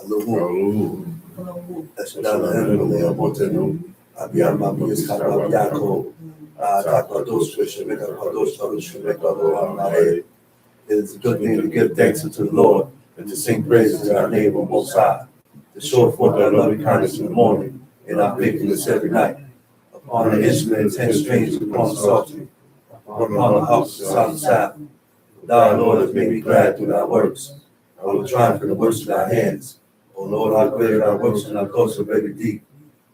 Raul. It is a good thing to give thanks unto the Lord and to sing praises to our neighbor Most High, to show forth our loving kindness in the morning and our faithfulness every night. Upon the instruments and strings upon the psaltery, upon the harps of solemn sound. Thou, Lord, hast made me glad through thy works. I will triumph in the works of thy hands. O Lord, how great are thy works, and thy thoughts are very deep.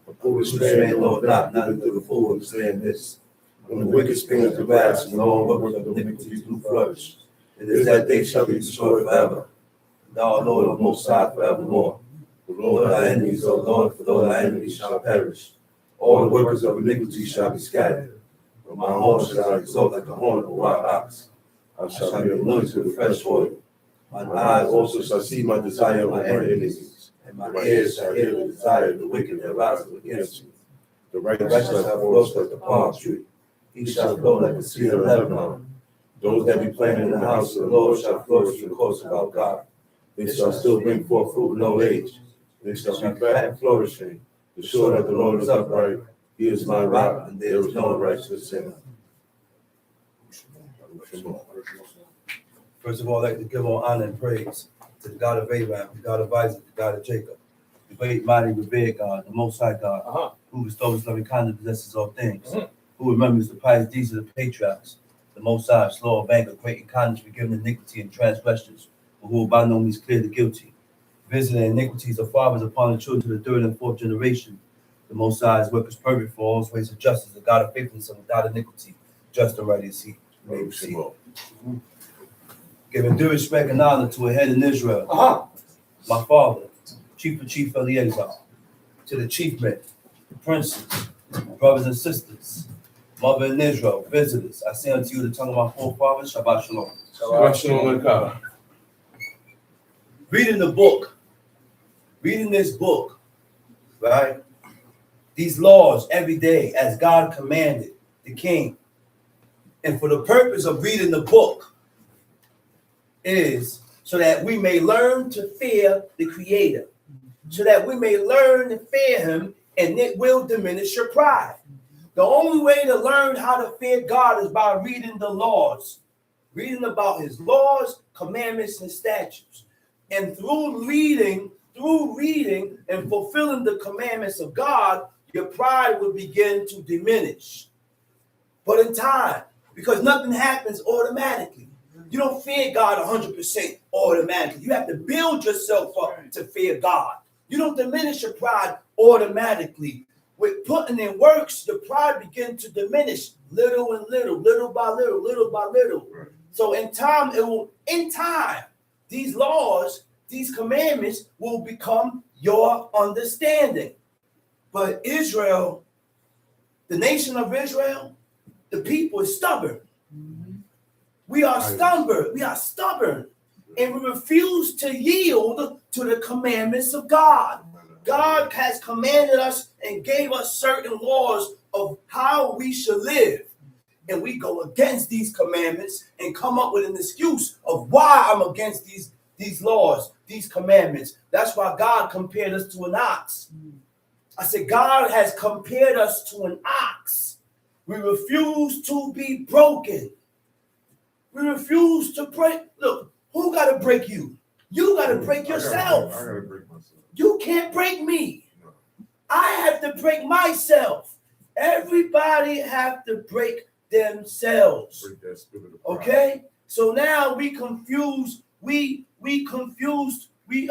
The foolish man knoweth not, neither do the fool understand this. When the wicked spring up the grass, and all workers of iniquity do flourish, it is that they shall be destroyed forever. Thou, Lord, art most high forevermore. For Lord, thy enemies, O Lord, for Lord, thy enemies shall perish. All the workers of iniquity shall be scattered. From my horn shall I exalt like the horn of a wild ox. I shall be anointed with fresh oil. Mine eyes also shall see my desire of my enemies, and my ears shall hear the desire of the wicked that rises against me. The righteous shall flourish like the palm tree. He shall grow like the cedar of Lebanon. Those that be planted in the house of the Lord shall flourish in the courts of our God. They shall still bring forth fruit in old age. They shall be fat and flourishing. The sure that the Lord is upright. He is my rock, and there is no righteousness in him. First of all, I'd like to give all honor and praise to the God of Abraham, the God of Isaac, the God of Jacob, the great, mighty, revered God, the Most High God, who bestows loving kindness and possesses all things, who remembers the pious deeds of the patriarchs, the Most High, slow of anger, great in kindness, forgiving iniquity and transgressions, but who will by no means clear the guilty, visiting iniquities of fathers upon the children to the third and fourth generation. The Most High's work is perfect for all his ways of justice, the God of faithfulness and without iniquity, just and right is he. Giving due respect and honor to a head in Israel, my father, Chief Eleazar, to the chief men, princes, brothers and sisters, mother in Israel, visitors, I say unto you the tongue of my forefathers, Shabbat Shalom. Shabbat Shalom. Reading this book, right? These laws every day as God commanded the king. And for the purpose of reading the book is so that we may learn to fear the Creator, so that we may learn to fear him, and it will diminish your pride. The only way to learn how to fear God is by reading the laws, reading about his laws, commandments, and statutes. And through reading and fulfilling the commandments of God, your pride will begin to diminish. But in time, because nothing happens automatically. You don't fear God 100% automatically. You have to build yourself up to fear God. You don't diminish your pride automatically. With putting in works, the pride begins to diminish little and little, little by little, little by little. So in time, these laws, these commandments will become your understanding. But Israel, the nation of Israel, the people is stubborn. We are stubborn. We are stubborn. And we refuse to yield to the commandments of God. God has commanded us and gave us certain laws of how we should live. And we go against these commandments and come up with an excuse of why I'm against these laws, these commandments. That's why God compared us to an ox. I said, God has compared us to an ox. We refuse to be broken. We refuse to break. Look, who got to break you? You got to break yourself. I gotta break myself. You can't break me. I have to break myself. Everybody have to break themselves. Break that spirit of pride. Okay? So now we confused. We confused. We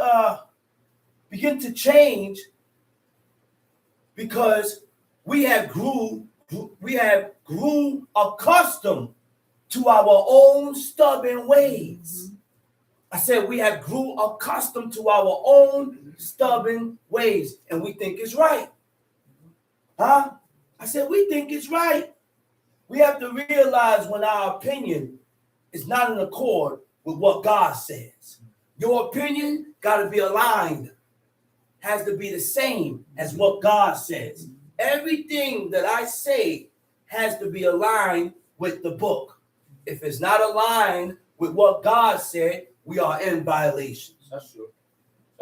begin to change because we have grew accustomed to our own stubborn ways. I said we have grew accustomed to our own stubborn ways, and we think it's right. Huh? I said we think it's right. We have to realize when our opinion is not in accord with what God says. Your opinion got to be aligned, has to be the same as what God says. Everything that I say has to be aligned with the book. If it's not aligned with what God said, we are in violation. That's true.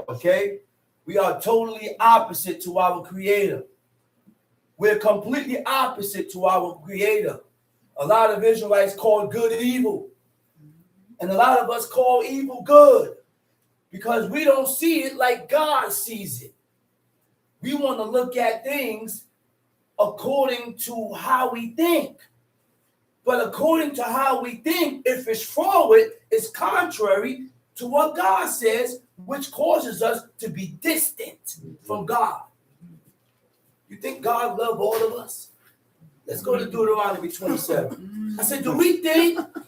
Okay? We are totally opposite to our Creator. We're completely opposite to our Creator. A lot of Israelites call good evil. And a lot of us call evil good. Because we don't see it like God sees it. We want to look at things according to how we think. But according to how we think, if it's forward, it's contrary to what God says, which causes us to be distant from God. You think God loves all of us? Let's go to Deuteronomy 27. I said, do we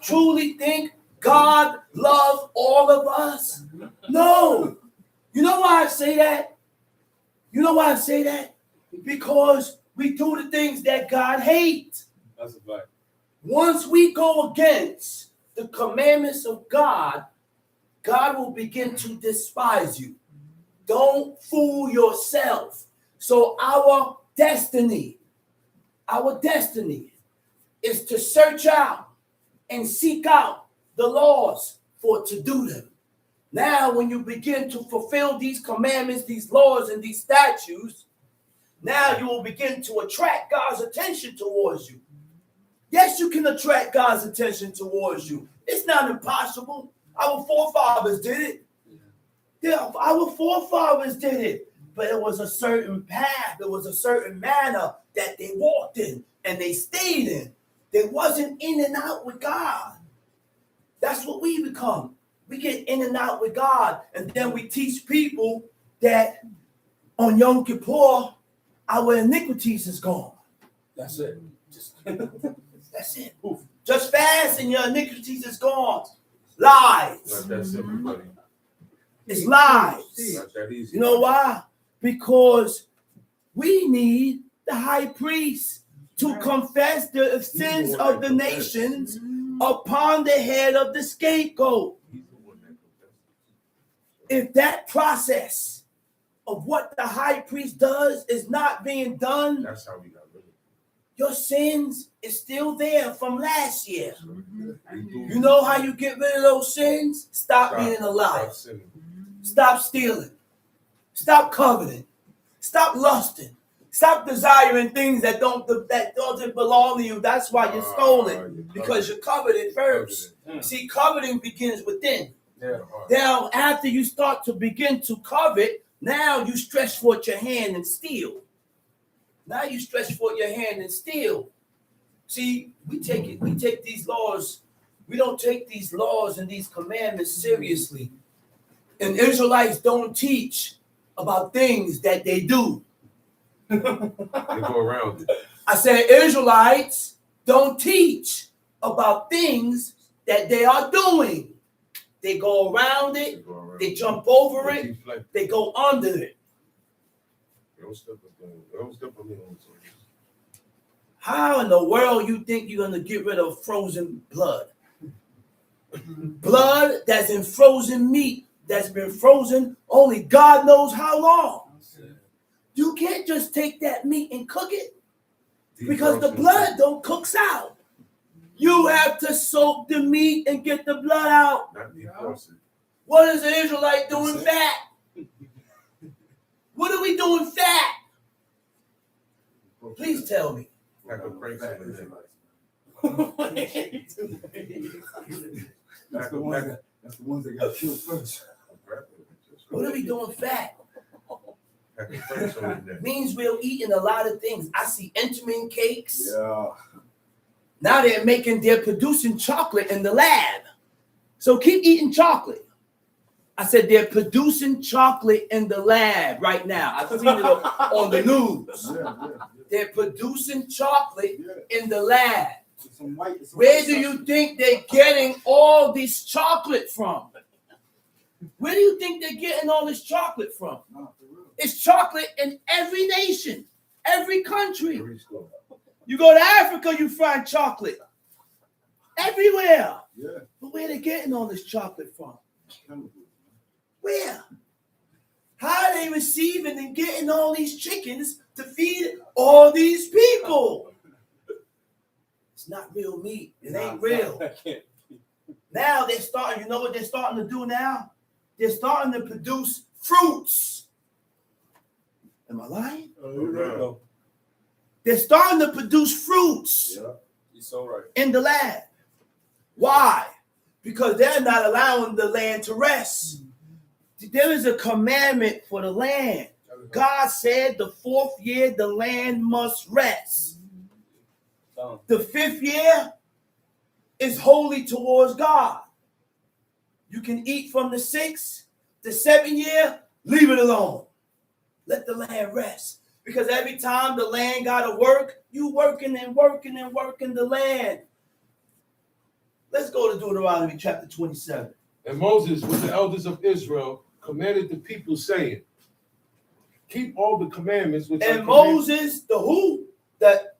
truly think God loves all of us? No. You know why I say that? You know why I say that? Because we do the things that God hates. That's a fact. Once we go against the commandments of God, God will begin to despise you. Don't fool yourself. So our destiny is to search out and seek out the laws for to do them. Now, when you begin to fulfill these commandments, these laws, and these statutes, now you will begin to attract God's attention towards you. Yes, you can attract God's attention towards you. It's not impossible. Our forefathers did it. Yeah, our forefathers did it. But it was a certain path. It was a certain manner that they walked in and they stayed in. They wasn't in and out with God. That's what we become. We get in and out with God. And then we teach people that on Yom Kippur, our iniquities is gone. That's it. That's it. Just fast and your iniquities is gone. Lies. Not that simple, buddy. It's lies. Not that easy. You know why? Because we need the high priest to confess the sins of the nations upon the head of the scapegoat. If that process of what the high priest does is not being done, That's how we got rid of it. your sins is still there from last year. You know how you get rid of those sins? Stop being a liar. Stop stealing. Stop coveting. Stop lusting. Stop desiring things that doesn't belong to you. That's why you're stolen, because you're coveted first. See, coveting begins within. Yeah. Now, after you start to begin to covet, now you stretch forth your hand and steal. Now you stretch forth your hand and steal. See, we take these laws, we don't take these laws and these commandments seriously. And Israelites don't teach about things that they do. They go around it. I said Israelites don't teach about things that they are doing. They go around it, they jump over it, they go under it. Don't step on me on this. How in the world you think you're going to get rid of frozen blood? Blood that's in frozen meat, that's been frozen only God knows how long. You can't just take that meat and cook it, because the blood don't cooks out. You have to soak the meat and get the blood out. What is the Israelite doing fat? What are we doing fat? Please tell me. That's the ones that got killed first. What are we doing fat? Means we're eating a lot of things. I see Entenmann cakes. Yeah. Now they're producing chocolate in the lab. So keep eating chocolate. I said they're producing chocolate in the lab right now. I've seen it on the news. They're producing chocolate in the lab. Where do you think they're getting all this chocolate from? Where do you think they're getting all this chocolate from? It's chocolate in every nation, every country. You go to Africa, you find chocolate. Everywhere. Yeah. But where are they getting all this chocolate from? Where? How are they receiving and getting all these chickens to feed all these people? It's not real meat. It ain't real. Now they're starting, you know what they're starting to do now? They're starting to produce fruits. Am I lying? Oh, you're right, though. They're starting to produce fruits Yeah, you're so right. in the land. Why? Because they're not allowing the land to rest. There is a commandment for the land. God said the 4th year the land must rest. The 5th year is holy towards God. You can eat from the 6th, the 7th year, leave it alone. Let the land rest. Because every time the land got to work, you working and working and working the land. Let's go to Deuteronomy chapter 27. And Moses, with the elders of Israel, commanded the people, saying, keep all the commandments which And Moses, the who?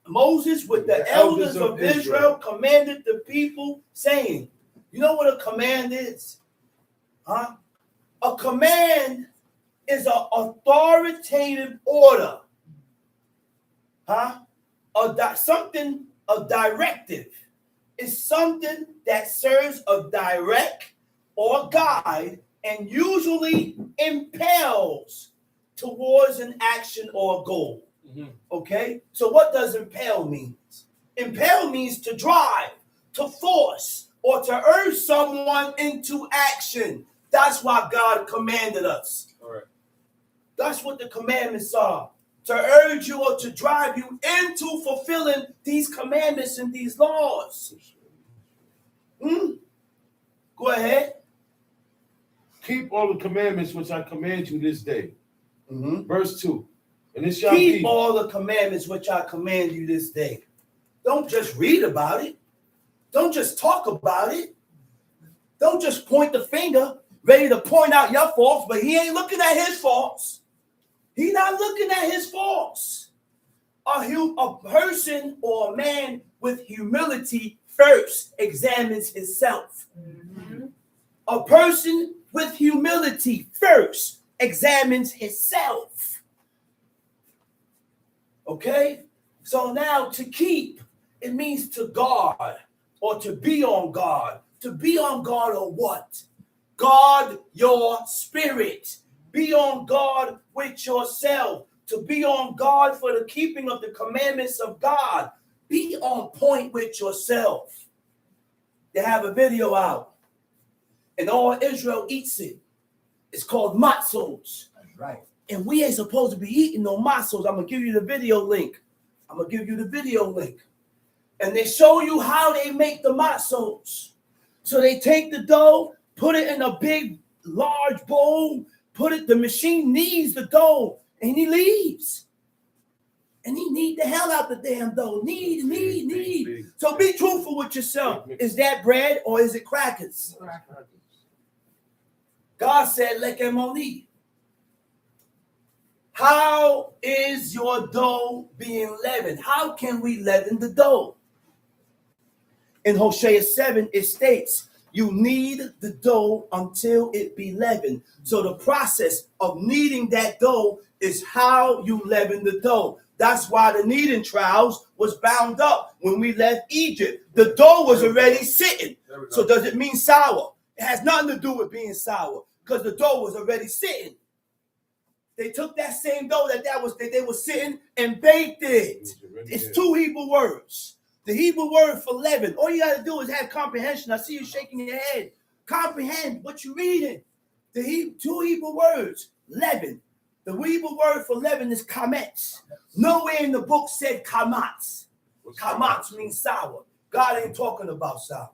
Moses with the elders of Israel commanded the people, saying, you know what a command is? Huh? A command is an authoritative order. Huh? A directive is something that serves a direct or guide and usually impels towards an action or a goal. Okay? So what does impel mean? Impel means to drive, to force, or to urge someone into action. That's why God commanded us. All right. That's what the commandments are. To urge you or to drive you into fulfilling these commandments and these laws. Go ahead. keep all the commandments which I command you this day. Verse 2. And it shall Keep be all the commandments which I command you this day. Don't just read about it. Don't just talk about it. Don't just point the finger, ready to point out your faults, but he ain't looking at his faults. He's not looking at his faults. A person or a man with humility first examines himself. A person with humility first examines himself. Okay? So now to keep, it means to guard or to be on guard. To be on guard or what? Guard your spirit. Be on guard with yourself. To be on guard for the keeping of the commandments of God. Be on point with yourself. They have a video out. And all Israel eats it. It's called matzos. That's right. And we ain't supposed to be eating no matzos. I'm going to give you the video link. And they show you how they make the matzos. So they take the dough, put it in a big, large bowl, the machine kneads the dough, and he leaves. And he knead the hell out the damn dough. Knead. So be truthful with yourself. Is that bread or is it crackers? God said, lekemoni. How is your dough being leavened? How can we leaven the dough? In Hosea 7, it states, you knead the dough until it be leavened. So the process of kneading that dough is how you leaven the dough. That's why the kneading trowels was bound up when we left Egypt. The dough was already sitting. So does it mean sour? It has nothing to do with being sour because the dough was already sitting. They took that same dough that they were sitting and baked it. It's two Hebrew words. The Hebrew word for leaven. All you got to do is have comprehension. I see you shaking your head. Comprehend what you're reading. Two Hebrew words. Leaven. The Hebrew word for leaven is kametz. Nowhere in the book said kamatz. Kamatz means sour. God ain't talking about sour.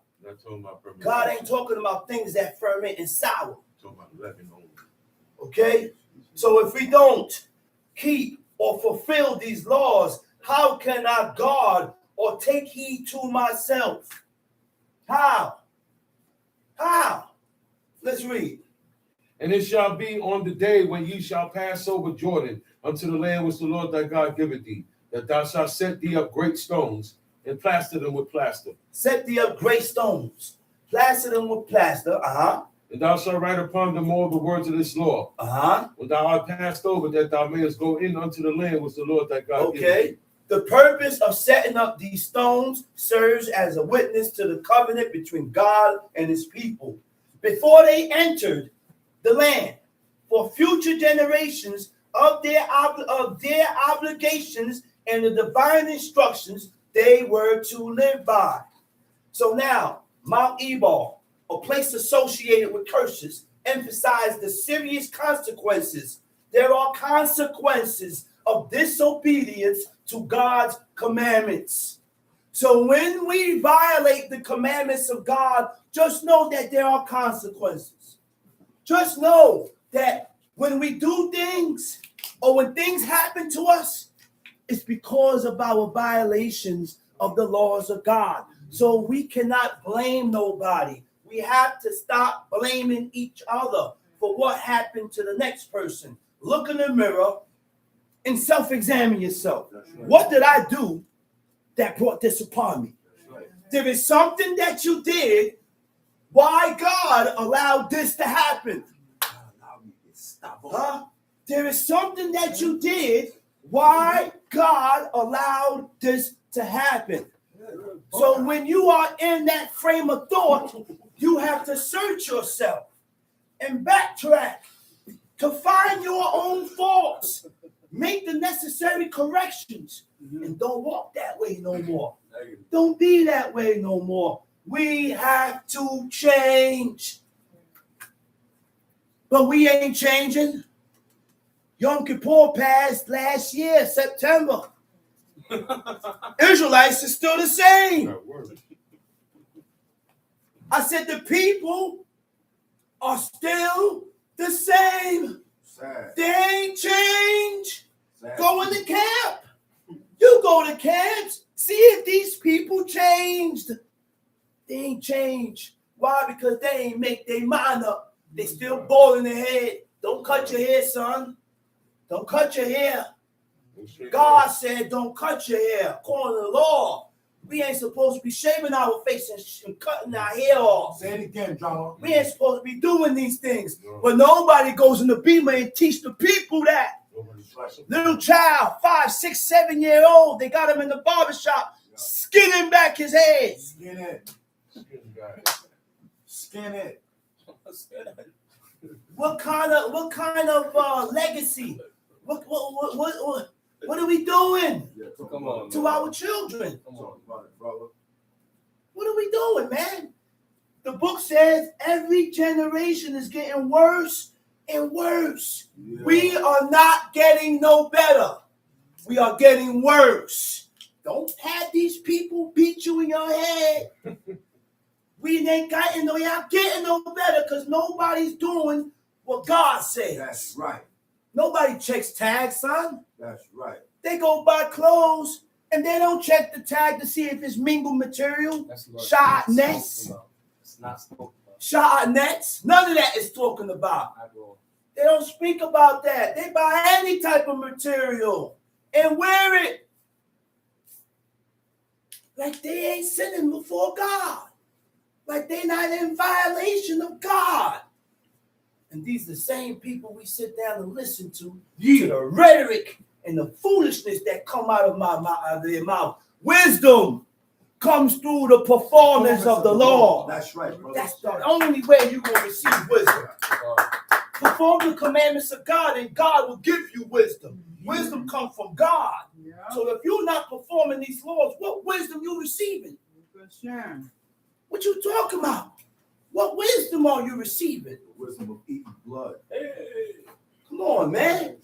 God ain't talking about things that ferment and sour. Okay? So if we don't keep or fulfill these laws, how can I guard or take heed to myself? How? Let's read. And it shall be on the day when ye shall pass over Jordan unto the land which the Lord thy God giveth thee, that thou shalt set thee up great stones and plaster them with plaster. Set thee up great stones, plaster them with plaster. And thou shalt write upon them all the words of this law. When thou art passed over, that thou mayest go in unto the land which the Lord thy God giveth thee. The purpose of setting up these stones serves as a witness to the covenant between God and his people. Before they entered the land, for future generations of their obligations and the divine instructions they were to live by. So now, Mount Ebal, a place associated with curses, emphasized the serious consequences. There are consequences of disobedience to God's commandments. So when we violate the commandments of God, just know that there are consequences. Just know that when we do things or when things happen to us, it's because of our violations of the laws of God. So we cannot blame nobody. We have to stop blaming each other for what happened to the next person. Look in the mirror and self-examine yourself. What did I do that brought this upon me? There is something that you did. Why God allowed this to happen? Huh? There is something that you did. Why God allowed this to happen? So when you are in that frame of thought, you have to search yourself and backtrack to find your own faults. Make the necessary corrections and don't walk that way no more. Don't be that way no more. We have to change. But we ain't changing. Yom Kippur passed last year, September. Israelites are still the same. I said the people are still the same. Sad. They ain't changed. Sad. Go in the camp. You go to camps. See if these people changed. They ain't changed. Why? Because they ain't make their mind up. They still boiling their head. Don't cut your hair, son. Don't cut your hair. God said don't cut your hair. According to the law, we ain't supposed to be shaving our face and cutting our hair off. Say it again, John. We ain't supposed to be doing these things. But nobody goes in the Bema and teach the people that. Little child, 5, 6, 7 year old, they got him in the barbershop, skinning back his head. Skin it. Skin it. What kind of legacy? What are we doing Yeah, Come on, to our children? Come on. Talk about it, brother. What are we doing, man? The book says every generation is getting worse and worse. Yeah. We are not getting no better. We are getting worse. Don't have these people beat you in your head. We ain't getting no better because nobody's doing what God says. That's right. Nobody checks tags, son. That's right. They go buy clothes and they don't check the tag to see if it's mingled material. Shot nets. It's not spoken about. Shot nets. None of that is talking about. They don't speak about that. They buy any type of material and wear it like they ain't sinning before God. Like they not in violation of God. And these are the same people we sit down and listen to the rhetoric and the foolishness that come out of their mouth. Wisdom comes through the performance of the law. That's right, brother. That's the only way you're going to receive wisdom. Perform the commandments of God and God will give you wisdom. Wisdom comes from God. Yeah. So if you're not performing these laws, what wisdom you receiving? Good sharing. What you talking about? What wisdom are you receiving? The wisdom of eating blood. Come on, man.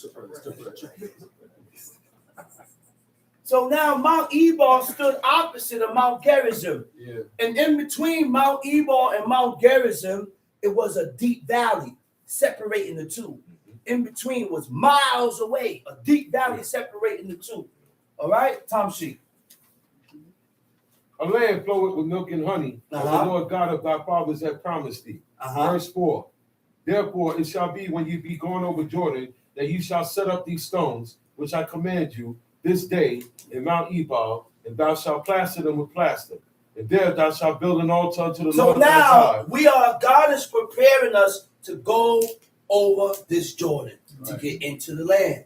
So now Mount Ebal stood opposite of Mount Gerizim. Yeah. And in between Mount Ebal and Mount Gerizim, it was a deep valley separating the two. In between was miles away, a deep valley separating the two. All right, Tom Sheep. A land floweth with milk and honey, as the Lord God of thy fathers hath promised thee. Verse 4. Therefore it shall be when you be gone over Jordan, that you shall set up these stones, which I command you this day in Mount Ebal, and thou shalt plaster them with plaster. And there thou shalt build an altar unto the Lord So thy now God. God is preparing us to go over this Jordan to get into the land.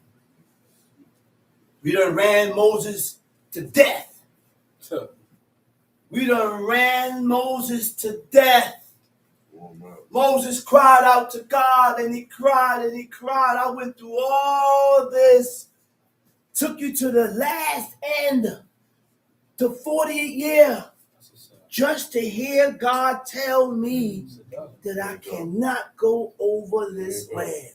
We done ran Moses to death. We done ran Moses to death. Moses cried out to God, and he cried and he cried. I went through all this, took you to the last end, to 40th year, just to hear God tell me that I cannot go over this land.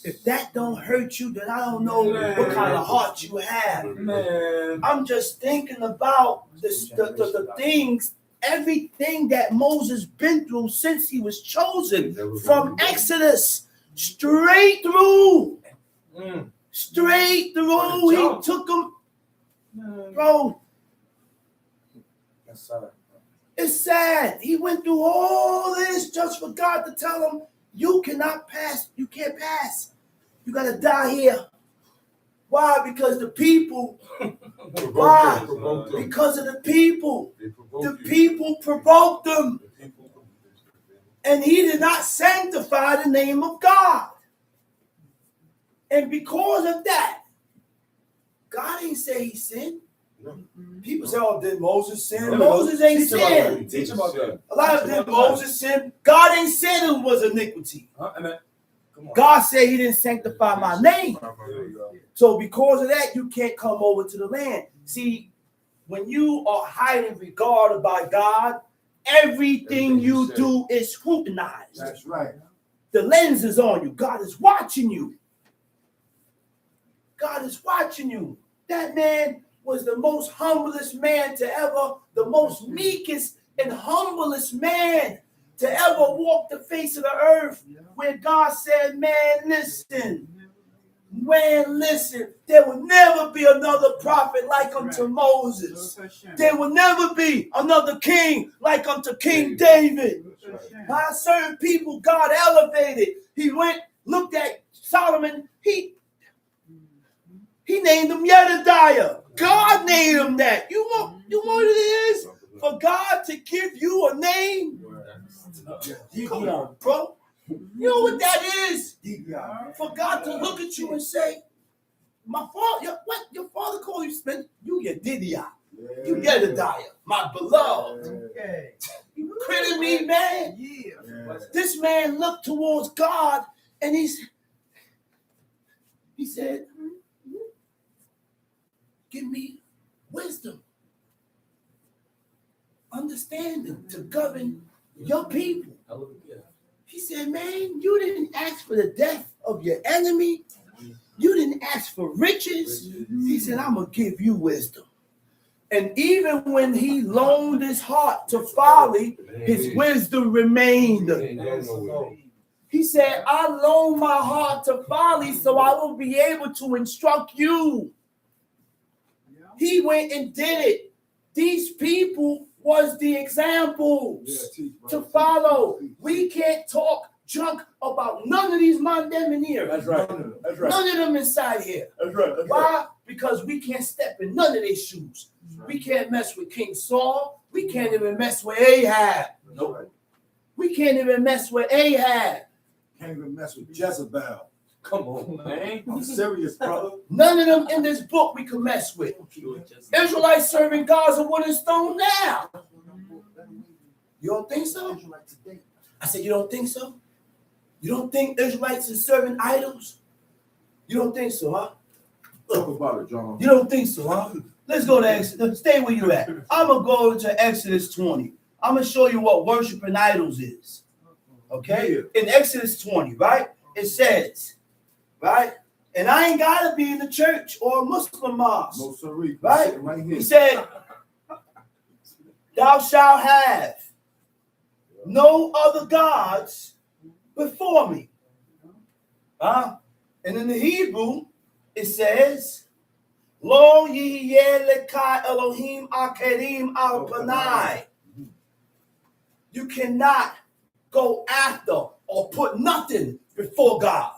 If that don't hurt you, then I don't know what kind of heart you have. Man. I'm just thinking about the things, everything that Moses been through since he was chosen, from Exodus straight through. Straight through. He took them, bro. It's sad. He went through all this just for God to tell him, you cannot pass. You can't pass. You got to die here. Why? Because the people. Why? Because of the people. The people provoked him. And he did not sanctify the name of God. And because of that, God ain't say he sinned. People say, oh, did Moses sin? Moses ain't sin. Teach about that. A lot of did Moses sin. God ain't said it was iniquity. God said he didn't sanctify my name. So because of that, you can't come over to the land. See, when you are highly regarded by God, everything you do is scrutinized. That's right. The lens is on you. God is watching you. God is watching you. That man was the most humblest man to ever, the most meekest and humblest man to ever walk the face of the earth, where God said, man, listen, there will never be another prophet like unto Moses. There will never be another king like unto King David. By certain people God elevated. He went, looked at Solomon, he named him Jedediah. God named him that. You know what it is? For God to give you a name? Come on, bro. You know what that is? For God to look at you and say, my father, what? Your father called you, Smith? You Jedediah. You Jedediah, my beloved. Okay. You kidding me, man? Yeah. This man looked towards God and he said, give me wisdom, understanding to govern your people. He said, man, you didn't ask for the death of your enemy. You didn't ask for riches. He said, I'm going to give you wisdom. And even when he loaned his heart to folly, his wisdom remained. He said, I loan my heart to folly so I will be able to instruct you. He went and did it. These people was the examples to follow. We can't talk junk about none of these mandem here. That's right. That's right. None of them inside here. That's right. That's Why? right. Because we can't step in none of their shoes. We can't mess with King Saul. We can't even mess with Ahab. Nope. We can't even mess with Ahab. Can't even mess with Jezebel. Come on, man. I'm serious, brother. None of them in this book we can mess with. Israelites serving gods of wood and stone now. You don't think so? I said, you don't think so? You don't think Israelites is serving idols? You don't think so, huh? Talk about it, John. You don't think so, huh? Let's go to Exodus. Stay where you at. I'm going to go to Exodus 20. I'm going to show you what worshiping idols is. Okay? In Exodus 20, right? It says, right? And I ain't got to be in the church or a Muslim mosque. No, sorry. Right? Right here. He said, thou shalt have no other gods before me. And in the Hebrew, it says, Lo yeh lekai Elohim akerim al panai. You cannot go after or put nothing before God.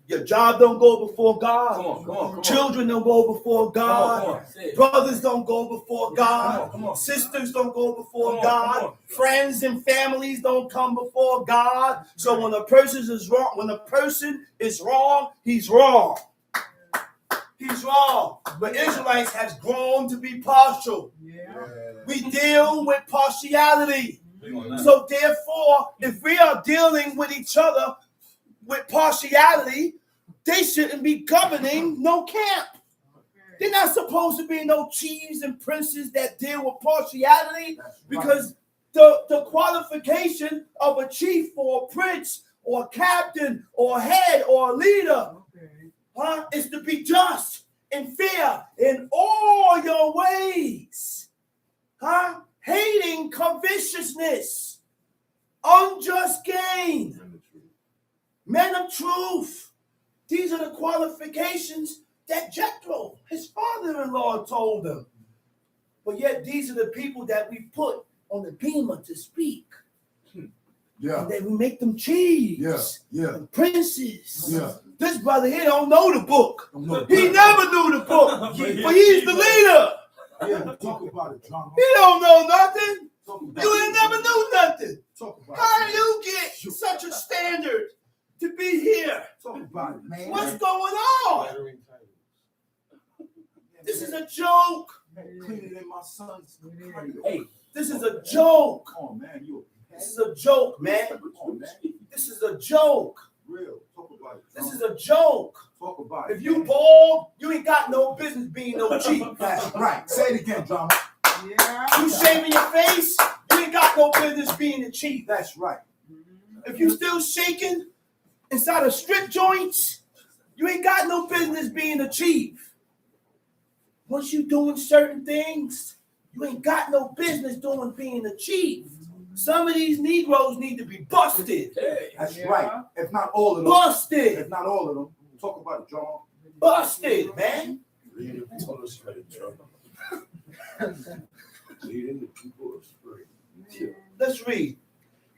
Your job don't go before God. Come on. Children don't go before God. Come on. Say it. Brothers don't go before God. Come on. Sisters don't go before Come on, God. come on. Friends and families don't come before God. So when a person is wrong, he's wrong. He's wrong. But Israelites has grown to be partial. Yeah. We deal with partiality. So therefore, if we are dealing with each other with partiality, they shouldn't be governing no camp. They're not supposed to be no chiefs and princes that deal with partiality, because the qualification of a chief or a prince or a captain or a head or a leader is to be just and fair in all your ways. Hating covetousness, unjust gain, men of truth. These are the qualifications that Jethro, his father-in-law, told him. But yet these are the people that we put on the bema to speak. Yeah. And then we make them chiefs. Yeah. And princes. Yeah. This brother here don't know the book. No, He never knew the book. But he's the leader. Yeah, talk about it, John. He don't know nothing. Talk about You it. ain't never knew nothing. Talk about How it. do you get such a standard to be here? Talk about it, man. What's going on? This is a joke. Cleaner than my son's cradle. Hey, this is a joke. Come on, man. This is a joke, man. Come on, man. This is a joke. Real. Talk about it. This is a joke. Talk about it. If you bald, you ain't got no business being no chief. That's right. Say it again, John. You shaving your face, you ain't got no business being the chief. That's right. If you still shaking inside of strip joints, you ain't got no business being the chief. Once you doing certain things, you ain't got no business being the chief. Some of these Negroes need to be busted. That's right. If not all of them. Busted. If not all of them. Talk about it, John. Busted, man. Leading the people of spring. Let's read.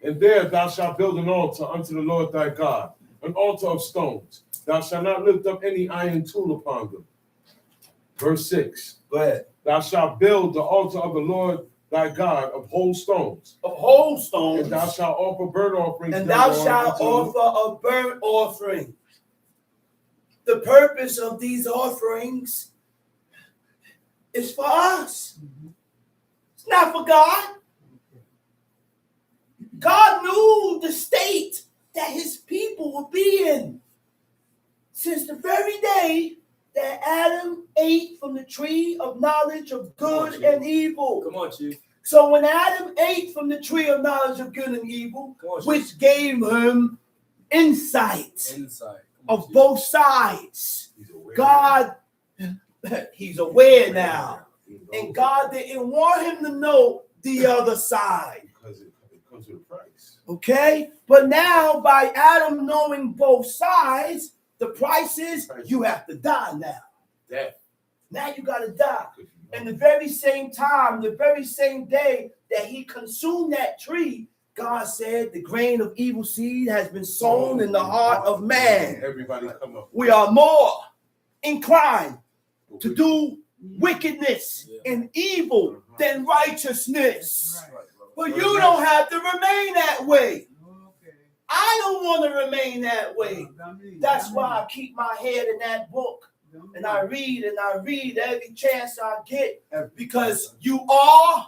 And there thou shalt build an altar unto the Lord thy God, an altar of stones. Thou shalt not lift up any iron tool upon them. Verse 6. Go ahead. Thou shalt build the altar of the Lord thy God of whole stones. Of whole stones. And thou shalt offer burnt offerings. And thou shalt offer a burnt offering. The purpose of these offerings is for us. It's not for God. God knew the state that his people would be in since the very day that Adam ate from the tree of knowledge of good and evil. Come on, Chief. So when Adam ate from the tree of knowledge of good and evil, which gave him insight of both sides, God, he's aware now. And God didn't want him to know the other side. Because it comes with a price. Okay? But now, by Adam knowing both sides, the price is you have to die now. Death. Now you got to die. And the very same time, the very same day that he consumed that tree, God said the grain of evil seed has been sown in the heart of man. Everybody come up. We are more inclined to do wickedness and evil than righteousness. But you don't have to remain that way. I don't want to remain that way. That's why I keep my head in that book. And I read every chance I get, because you are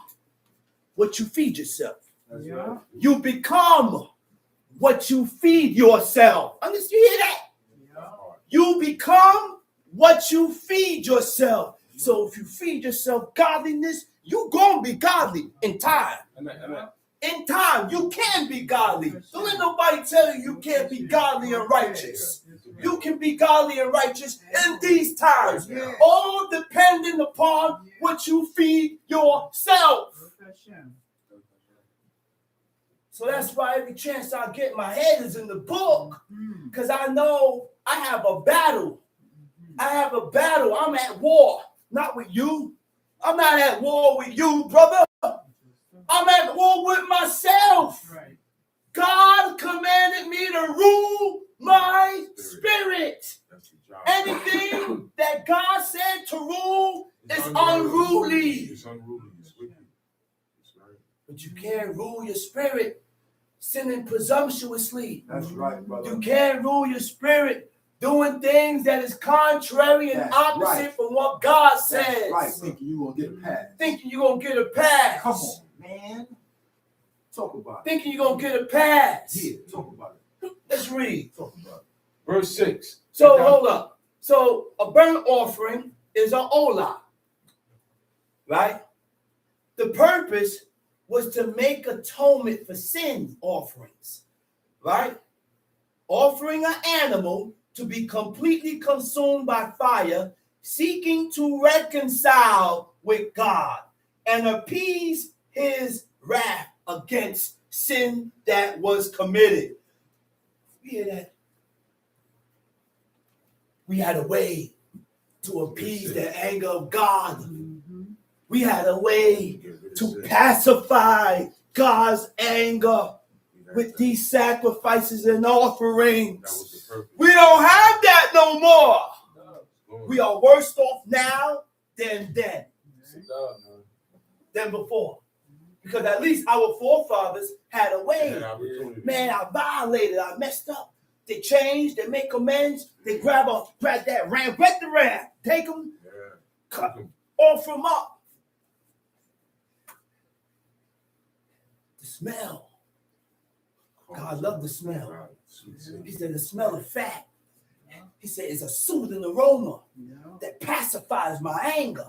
what you feed yourself. Right. You become what you feed yourself. Understand? You hear that? You become what you feed yourself. So if you feed yourself godliness, you're going to be godly in time. In time, you can be godly. Don't let nobody tell you you can't be godly and righteous. You can be godly and righteous in these times. All depending upon what you feed yourself. So that's why every chance I get, my head is in the book. Because I know I have a battle. I have a battle. I'm at war. Not with you. I'm not at war with you, brother. I'm at war with myself. Right. God commanded me to rule my spirit. Anything that God said to rule is unruly. It's unruly. It's wicked. But you can't rule your spirit sinning presumptuously. That's right, brother. You can't rule your spirit doing things that is contrary and That's opposite right. from what God That's says. right. Thinking you gonna get a pass. Thinking you're going to get a pass. Come on, man. Talk about it. thinking you're going to get a pass. Yeah, talk about it. Let's read. Talk about it. Verse 6. So hold up. So a burnt offering is an olah, right? The purpose was to make atonement for sin offerings, right? Offering an animal to be completely consumed by fire, seeking to reconcile with God and appease his wrath against sin that was committed. You hear that? We had a way to appease the anger of God. We had a way to pacify God's anger with these sacrifices and offerings. We don't have that no more. We are worse off now than then, than before. Because at least our forefathers had a way. Man, I violated, I messed up. They changed, they make amends, they grab that ram, wet the ram, take them, cut, offer them up. The smell. God loved the smell. He said the smell of fat. He said it's a soothing aroma that pacifies my anger.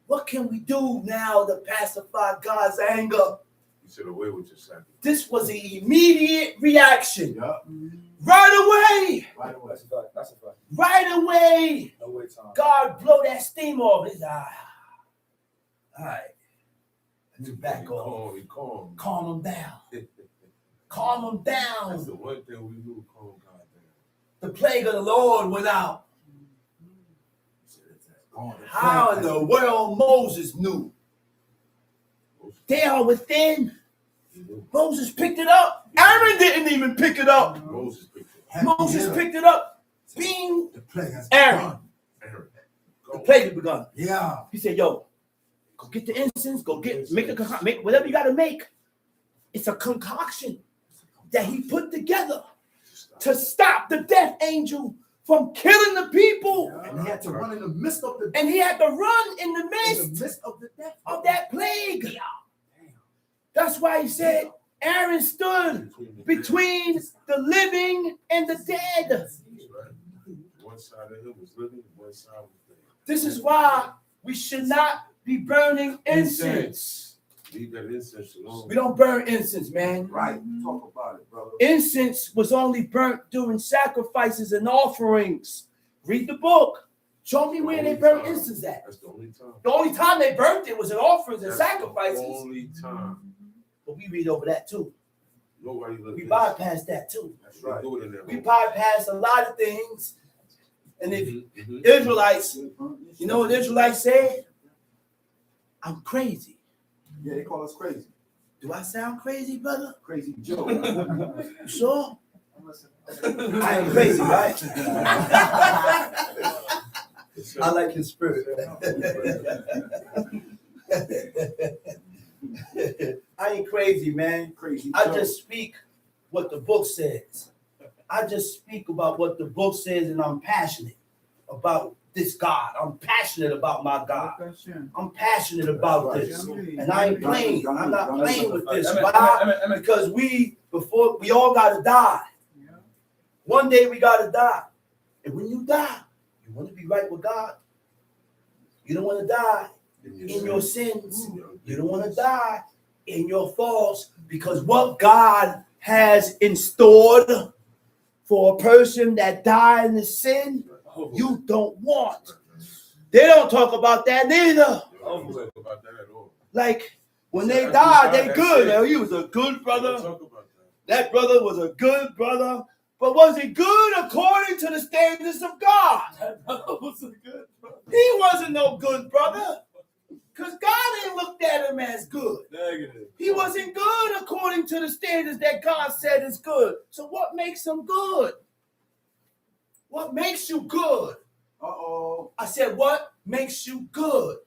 What can we do now to pacify God's anger? You said away with your sacrifice. This was an immediate reaction. Yeah. Right away. Right away. That's a fact. Right away. No wait time. God blow that steam off. He's all right. Let's back off. Calm. Calm him down. Calm him That's down. the one thing we do, calm God down. The plague of the Lord went out. How in the world Moses knew? They are within. Moses picked it up. Aaron didn't even pick it up. Moses picked it. Moses picked it up. Being The plague has Aaron. begun. The plague had begun. Yeah. He said, yo, go get the incense, make whatever you got to make. It's a concoction that he put together to stop the death angel from killing the people. And he had to run in the midst of the And he had to run in the in midst the midst of the death of that plague. That's why he said Aaron stood between the living and the dead. That's right. One side of him was living, one side was dead. This is why we should not be burning incense. Leave that incense alone. We don't burn incense, man. Right. Talk about it, brother. Incense was only burnt during sacrifices and offerings. Read the book. Show me where they burnt incense at. That's the only time. The only time they burnt it was in offerings and That's sacrifices. the only time. But we read over that too. Nobody looked We at bypass that too. That's right. Do it in that We moment. bypass a lot of things. And if Mhm. Israelites, you know what Israelites said? I'm crazy. Yeah, they call us crazy. Do I sound crazy, brother? Crazy Joe. You sure? I ain't crazy, right? I like his spirit. I ain't crazy, man. Crazy I Joe. just speak what the book says. I just speak about what the book says, and I'm passionate about this God. I'm passionate about my God. I'm passionate about this. And I ain't playing. I'm not playing with this. Why? Because before we all gotta die. One day we gotta die. And when you die, you want to be right with God. You don't want to die in your sins. You don't want to die in your faults, because what God has in store for a person that died in the sin, you don't want. They don't talk about that neither. Don't talk about that at all. Like when they died, they good. Now, he was a good Don't brother. talk about that. That brother was a good brother. But was he good according to the standards of God? That brother was a good brother. He wasn't no good brother. Because God didn't look at him as good. Negative. He wasn't good according to the standards that God said is good. So what makes him good? What makes you good? Uh-oh. I said, what makes you good?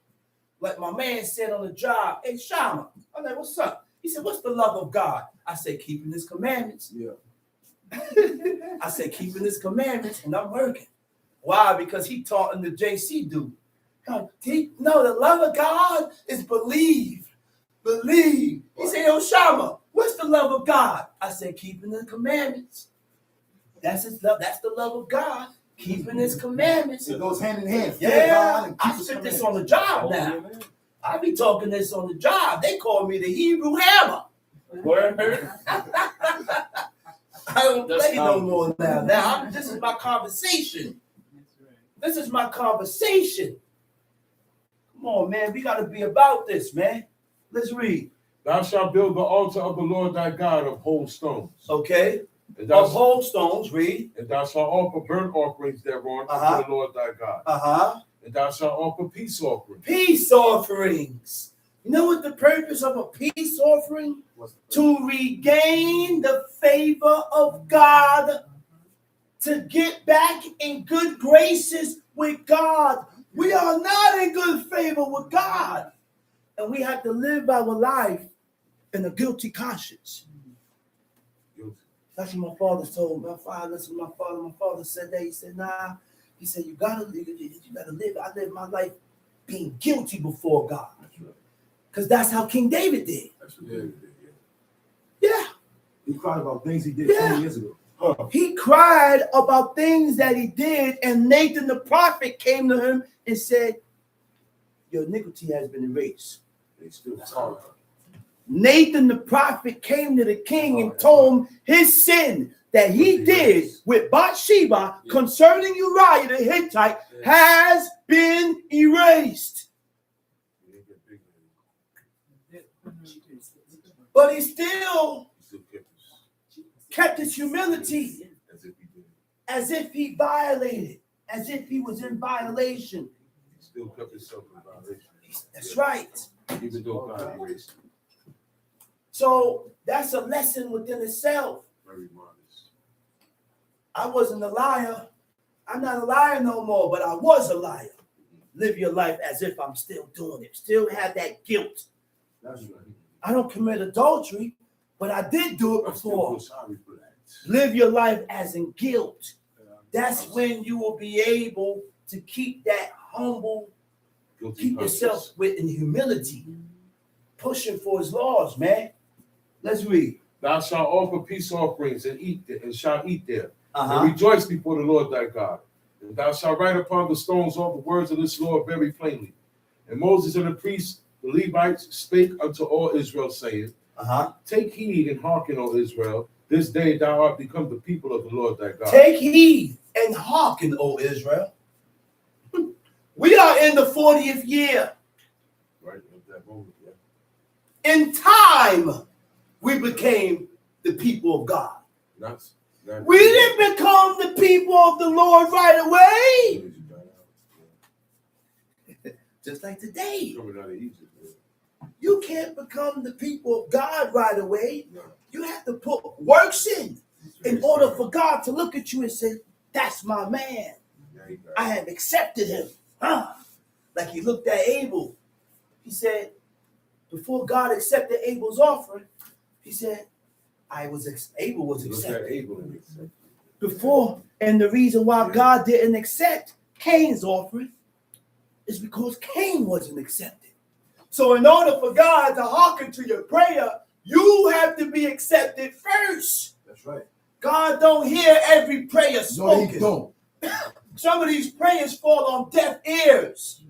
Like my man said on the job, hey, Shama. I'm like, what's up? He said, what's the love of God? I said, keeping his commandments. Yeah. I said, keeping his commandments, and I'm working. Why? Because he taught in the JC dude. No, the love of God is believe. Believe. He said, yo, Shama, What's the love of God? I said, keeping the commandments. That's his love. That's the love of God. Keeping his commandments. It goes hand in hand. Yeah, I spit this on the job now. I be talking this on the job. They call me the Hebrew hammer. Word. I don't play no more now. This is my conversation. This is my conversation. Come on, man. We got to be about this, man. Let's read. Thou shalt build the altar of the Lord thy God of whole stones. Okay. And thou, Of whole stones, read. and thou shalt offer burnt offerings thereon Uh-huh. to the Lord thy God. Uh-huh. And thou shalt offer peace offerings. Peace offerings. You know what the purpose of a peace offering? To regain the favor of God. To get back in good graces with God. We are not in good favor with God. And we have to live our life in a guilty conscience. That's what my father told me. My father said that. He said, nah. He said, you gotta live. I live my life being guilty before God. Because that's how King David did. That's what David did, Yeah. He cried about things he did 20 years ago. He cried about things that he did, and Nathan the prophet came to him and said, your iniquity has been erased. They still talk. Nathan the prophet came to the king and told him his sin that he did with Bathsheba concerning Uriah the Hittite has been erased. But he still kept his humility as if he violated, as if he was in violation. He still kept himself in violation. That's right. Even though God erased him. So that's a lesson within itself. Very modest. I wasn't a liar. I'm not a liar no more, but I was a liar. Live your life as if I'm still doing it. Still have that guilt. That's right. I don't commit adultery, but I did do it I'm still before. sorry for that. Live your life as in guilt. That's when you will be able to keep that humble, Guilty keep conscience. yourself with in humility, pushing for his laws, man. Let's read. Thou shalt offer peace offerings and eat there, and shalt eat there. And Uh-huh. rejoice before the Lord thy God. And thou shalt write upon the stones all the words of this law very plainly. And Moses and the priests, the Levites, spake unto all Israel, saying, Uh-huh. take heed and hearken, O Israel. This day thou art become the people of the Lord thy God. Take heed and hearken, O Israel. We are in the 40th year. Right at that moment, yeah. In time, we became the people of God. Not We didn't become the people of the Lord right away. Just like today. Coming out of Egypt, yeah. You can't become the people of God right away. You have to put works in order for God to look at you and say, that's my man. I have accepted him. Like he looked at Abel. He said, before God accepted Abel's offering, he said, Abel was accepted. Before, and the reason why God didn't accept Cain's offering is because Cain wasn't accepted. So in order for God to hearken to your prayer, you have to be accepted first. That's right. God don't hear every prayer No, spoken. he don't. Some of these prayers fall on deaf ears.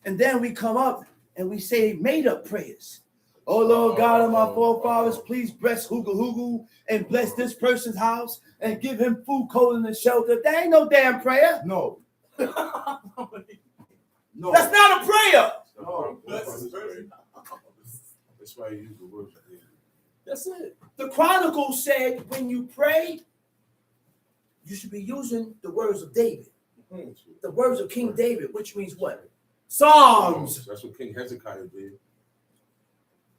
And then we come up and we say made up prayers. Oh Lord God of my forefathers, please bless Hooga and bless this person's house and give him food, clothing, and shelter. That ain't no damn prayer. No. No. That's not a prayer. No. That's why you use the words. That's it. The Chronicles said when you pray, you should be using the words of David. The words of King David, which means what? Psalms. That's what King Hezekiah did.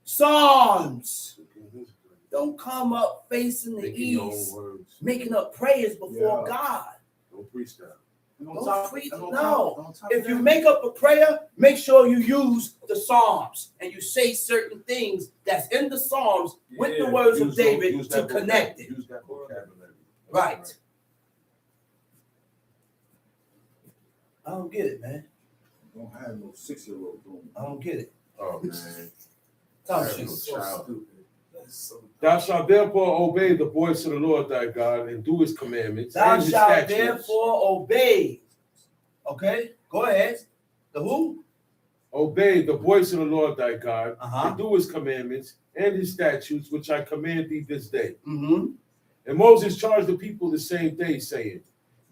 Psalms. Don't come up facing the Making your own east, words. making up prayers before Yeah. God. Don't preach that. Don't preach. No. If you make up a prayer, make sure you use the Psalms and you say certain things that's in the Psalms with the words of David to connect it. Use that vocabulary. Right. I don't get it, man. Don't have no 6-year-old doing I don't get it. Oh man. Tell you. Thou shalt therefore obey the voice of the Lord thy God and do his commandments Thou and his shalt statutes. therefore obey. Okay, go ahead. The who? Obey the voice of the Lord thy God Uh-huh. and do his commandments and his statutes, which I command thee this day. Mm-hmm. And Moses charged the people the same day, saying,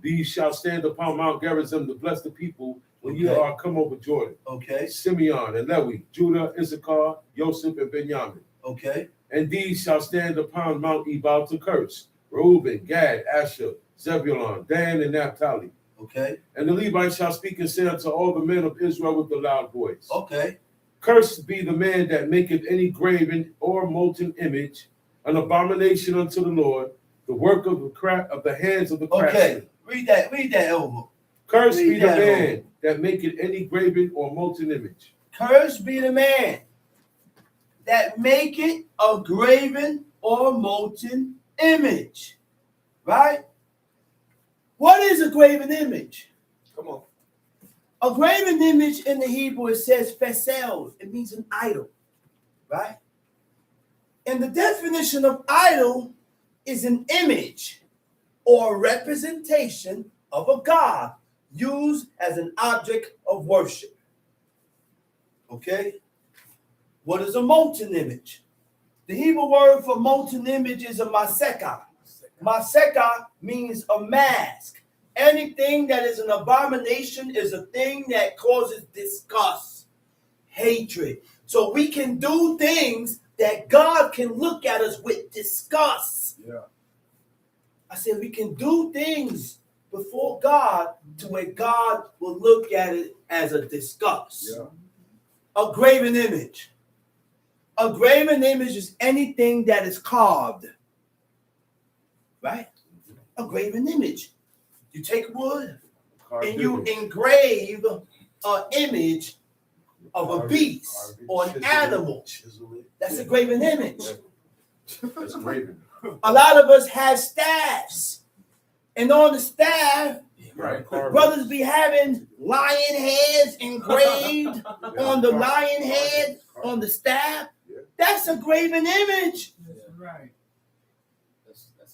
These shall stand upon Mount Gerizim to bless the people when ye Okay. are come over Jordan. Okay. Simeon and Levi, Judah, Issachar, Joseph, and Benjamin. Okay. And these shall stand upon Mount Ebal to curse. Reuben, Gad, Asher, Zebulun, Dan, and Naphtali. Okay. And the Levites shall speak and say unto all the men of Israel with a loud voice. Okay. Cursed be the man that maketh any graven or molten image, an abomination unto the Lord, the work of the hands of the craftsman. Okay. Read that over. Cursed Read be the that man that maketh any graven or molten image. Cursed be the man that maketh a graven or molten image. Right? What is a graven image? Come on. A graven image in the Hebrew, it says fesel. It means an idol. Right? And the definition of idol is an image or representation of a god used as an object of worship. Okay? What is a molten image? The Hebrew word for molten image is a maseka. Maseka means a mask. Anything that is an abomination is a thing that causes disgust, hatred. So we can do things that God can look at us with disgust. Yeah. I said we can do things before God to where God will look at it as a disgust. Yeah. A graven image. A graven image is anything that is carved. Right? A graven image. You take wood and you engrave an image of a beast or an animal. That's a graven image. That's graven. A lot of us have staffs. And on the staff, Right. brothers be having lion heads engraved on the lion head on the staff. That's a graven image. Right.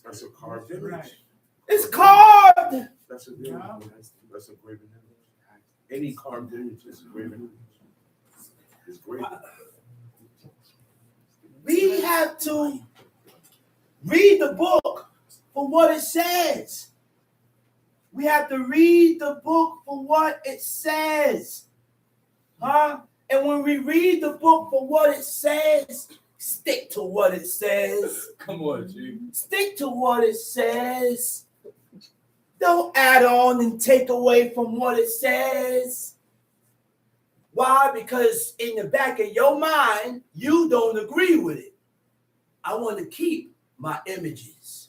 That's a carved image. Right. It's carved. That's a graven image. That's a graven image. Any carved image is a graven image. It's graven. We have to read the book for what it says. We have to read the book for what it says. Huh? And when we read the book for what it says, stick to what it says. Come on, G. Stick to what it says. Don't add on and take away from what it says. Why? Because in the back of your mind, you don't agree with it. I want to keep my images.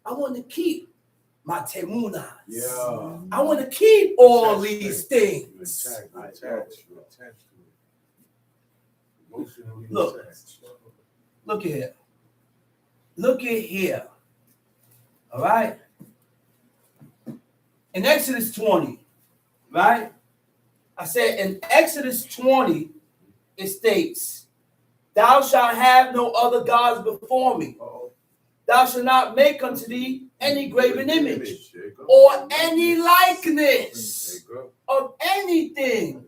I want to keep my temunas. Yeah. I want to keep all these things. Attached to it. Emotionally Look. attached. Look at here. Look at here. All right? In Exodus 20, right? I said in Exodus 20, it states, Thou shalt have no other gods before me. Thou shalt not make unto thee any graven image or any likeness of anything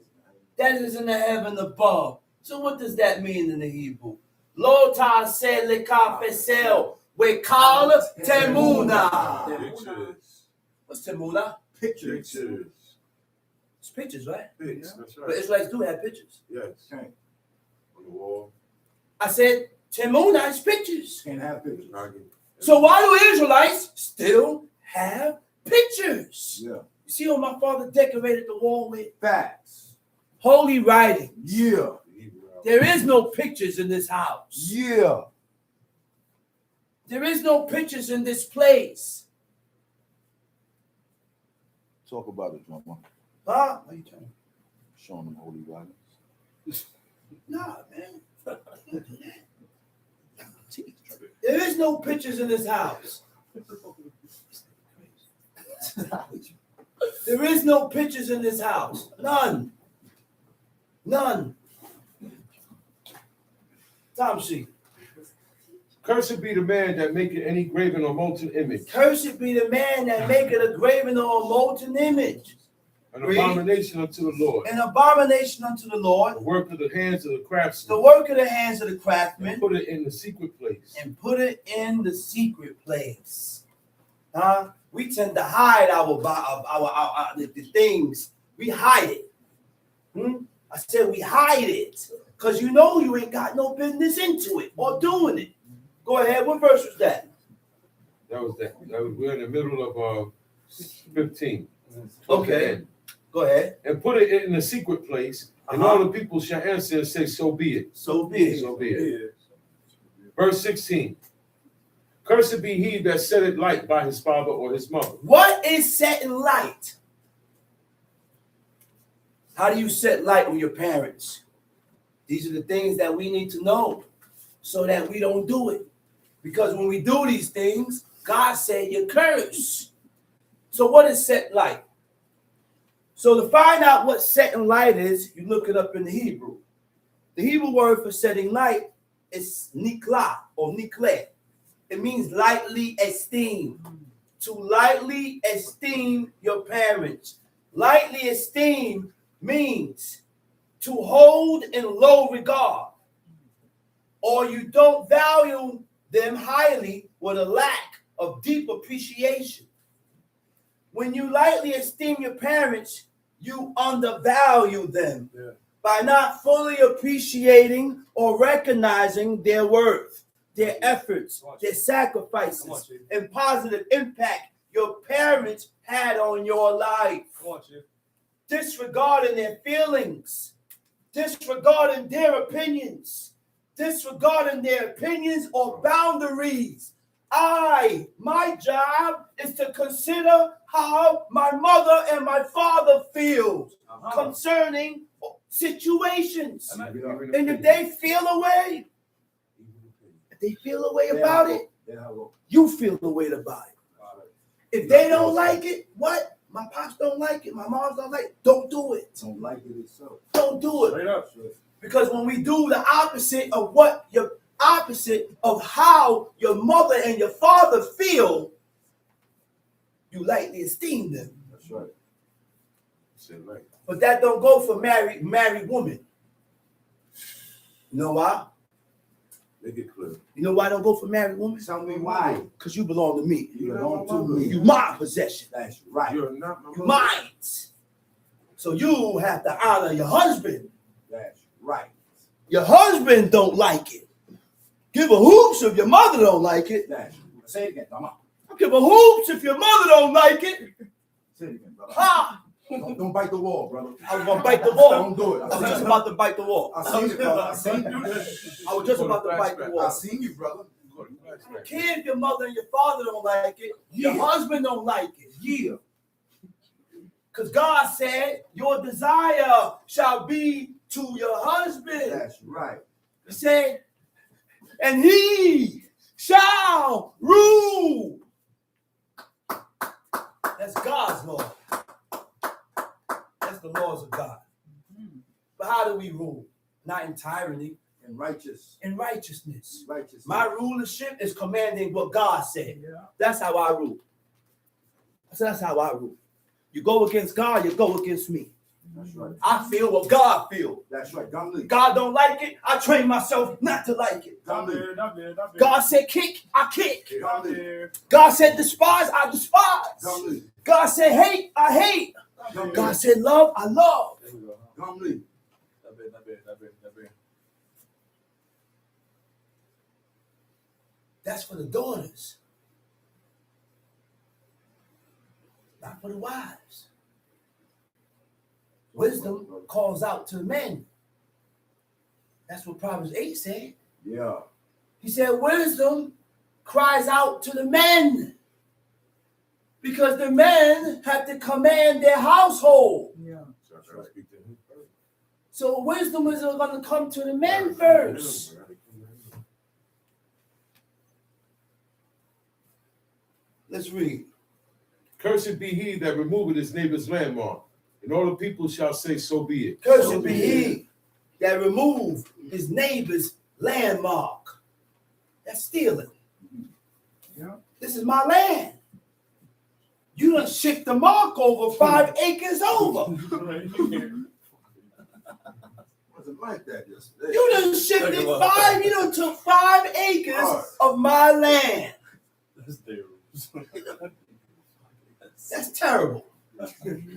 that is in the heaven above. So what does that mean in the Hebrew? Lo ta'aseh lekafesel wekal temuna. Pictures. What's temuna? Pictures. It's pictures, right? Pics, that's But right. Israelites do have pictures. Yes. Can't, On the wall. I said temuna is pictures. can't have pictures. So why do Israelites still have pictures? Yeah. You see what my father decorated the wall with? Facts. Holy writings. Yeah. There is no pictures in this house. Yeah. There is no pictures in this place. Talk about it, drummer. Huh? What are you trying? Showing them holy writings. Nah, man. Don't do that. There is no pictures in this house. There is no pictures in this house. None. None. Tom sheet. Cursed be the man that maketh any graven or molten image. Cursed be the man that maketh a graven or a molten image. An abomination unto the Lord. An abomination unto the Lord. The work of the hands of the craftsman. The work of the hands of the craftsman. And put it in the secret place. And put it in the secret place. We tend to hide the things. We hide it. I said we hide it. Because you know you ain't got no business into it or doing it. Go ahead. What verse was that? That was we're in the middle of 15. Okay. Go ahead. And put it in the secret place, and all the people shall answer and say, so be it. So be it. So be it. Verse 16. Cursed be he that setteth light by his father or his mother. What is setting light? How do you set light on your parents? These are the things that we need to know so that we don't do it. Because when we do these things, God said you're cursed. So what is set light? So to find out what setting light is, you look it up in the Hebrew. The Hebrew word for setting light is nikla or nikle. It means lightly esteem. To lightly esteem your parents. Lightly esteem means to hold in low regard, or you don't value them highly with a lack of deep appreciation. When you lightly esteem your parents, you undervalue them by not fully appreciating or recognizing their worth, their efforts, their sacrifices, and positive impact your parents had on your life. Disregarding their feelings, disregarding their opinions, or boundaries. My job is to consider how my mother and my father feel concerning situations. And if they feel a way, about it, you feel a way about it. If they don't like it, what? My pops don't like it, my moms don't like it, don't do it. Don't like it itself. Don't do it. Because when we do the opposite of how your mother and your father feel, you lightly esteem them. That's right. But that don't go for married women. You know why? Make it clear. You know why I don't go for married women? Tell me why. Because you belong to me. You belong to me. You my possession. That's right. You're not my You mine. So you have to honor your husband. That's right. Your husband don't like it. Give a hoops if your mother don't like it. That's right. Say it again. Come on. Give a hoops if your mother don't like it. Say it again, brother. Ha! Don't bite the wall, brother. I was gonna bite the wall. Don't do it. I was just about to bite the wall. I seen you, brother. I seen you. I was just about to bite the I wall. seen you, brother. Kid, if your mother and your father don't like it, your husband don't like it. Yeah. Because God said, your desire shall be to your husband. That's right. He said, and he shall rule. That's God's law. That's the laws of God. But how do we rule? Not in tyranny. And righteous. In righteousness. Righteous. My rulership is commanding what God said. Yeah. That's how I rule. So that's how I rule. You go against God, you go against me. That's right. I feel what God feels. That's right. Gumley. God don't like it, I train myself not to like it. Gumley. God said kick, I kick. Gumley. God said despise, I despise. Gumley. God said hate, I hate. God said love, I love. Gumley. That's for the daughters, not for the wives. Wisdom calls out to the men. That's what Proverbs 8 said. Yeah. He said wisdom cries out to the men because the men have to command their household. Yeah. So wisdom is going to come to the men first. Let's read. Cursed be he that removeth his neighbor's landmark, and all the people shall say, so be it. Cursed be he that remove his neighbor's landmark. That's stealing. Yeah. This is my land. You done shift the mark over 5 acres over. Wasn't like that yesterday. You done shifted you done took 5 acres of my land. That's terrible. That's terrible.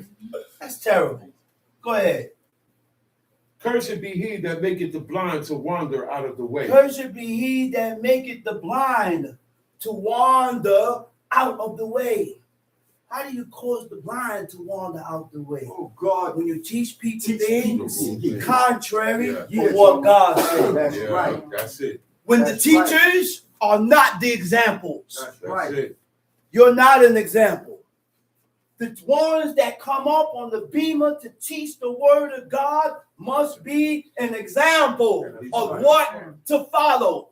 That's terrible. Go ahead. Cursed be he that maketh the blind to wander out of the way. Cursed be he that maketh the blind to wander out of the way. How do you cause the blind to wander out the way? Oh God. When you teach people things things contrary Yeah. to what God said. That's Yeah, right. That's it. When That's the teachers are not the examples. That's That's right. it. You're not an example. The ones that come up on the beamer to teach the word of God must be an example of what to follow,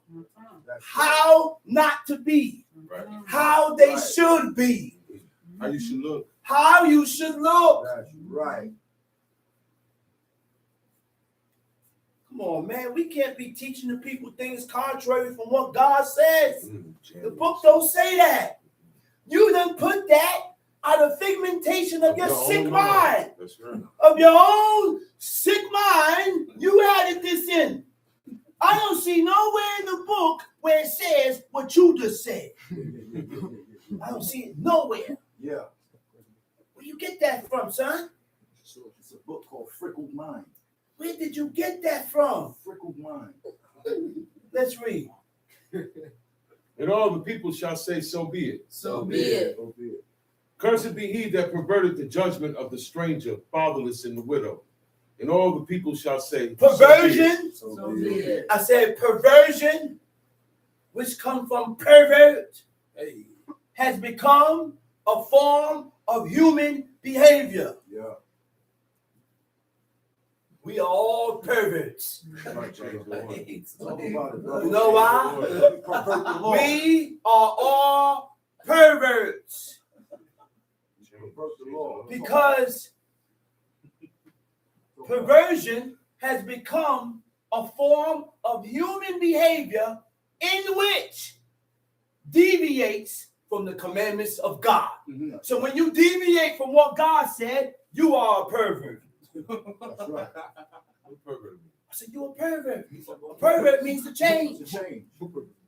That's how not to be, Right. how they Right. should be, How you should look. how you should look. That's right. Come on, man. We can't be teaching the people things contrary from what God says. The book don't say that. You done put that out of figmentation of your sick own mind. That's right. Of your own sick mind, you added this in. I don't see nowhere in the book where it says what you just said. I don't see it nowhere. Yeah. Where you get that from, son? So it's a book called Frickled Mind. Where did you get that from? Frickled Mind. Let's read. And all the people shall say, so be it. So be it. So be it. Cursed be he that perverted the judgment of the stranger, fatherless, and the widow. And all the people shall say, so be it. Perversion. So be it. I said perversion, which come from pervert, has become a form of human behavior. Yeah. We are all perverts. Right, change the order. Talk So about it, brother. You know why? Pervert the law. We are all perverts Pervert the law. because perversion has become a form of human behavior in which deviates from the commandments of God. Mhm. So when you deviate from what God said, you are a pervert. That's right. I said, you're a pervert. A pervert means to change. To change.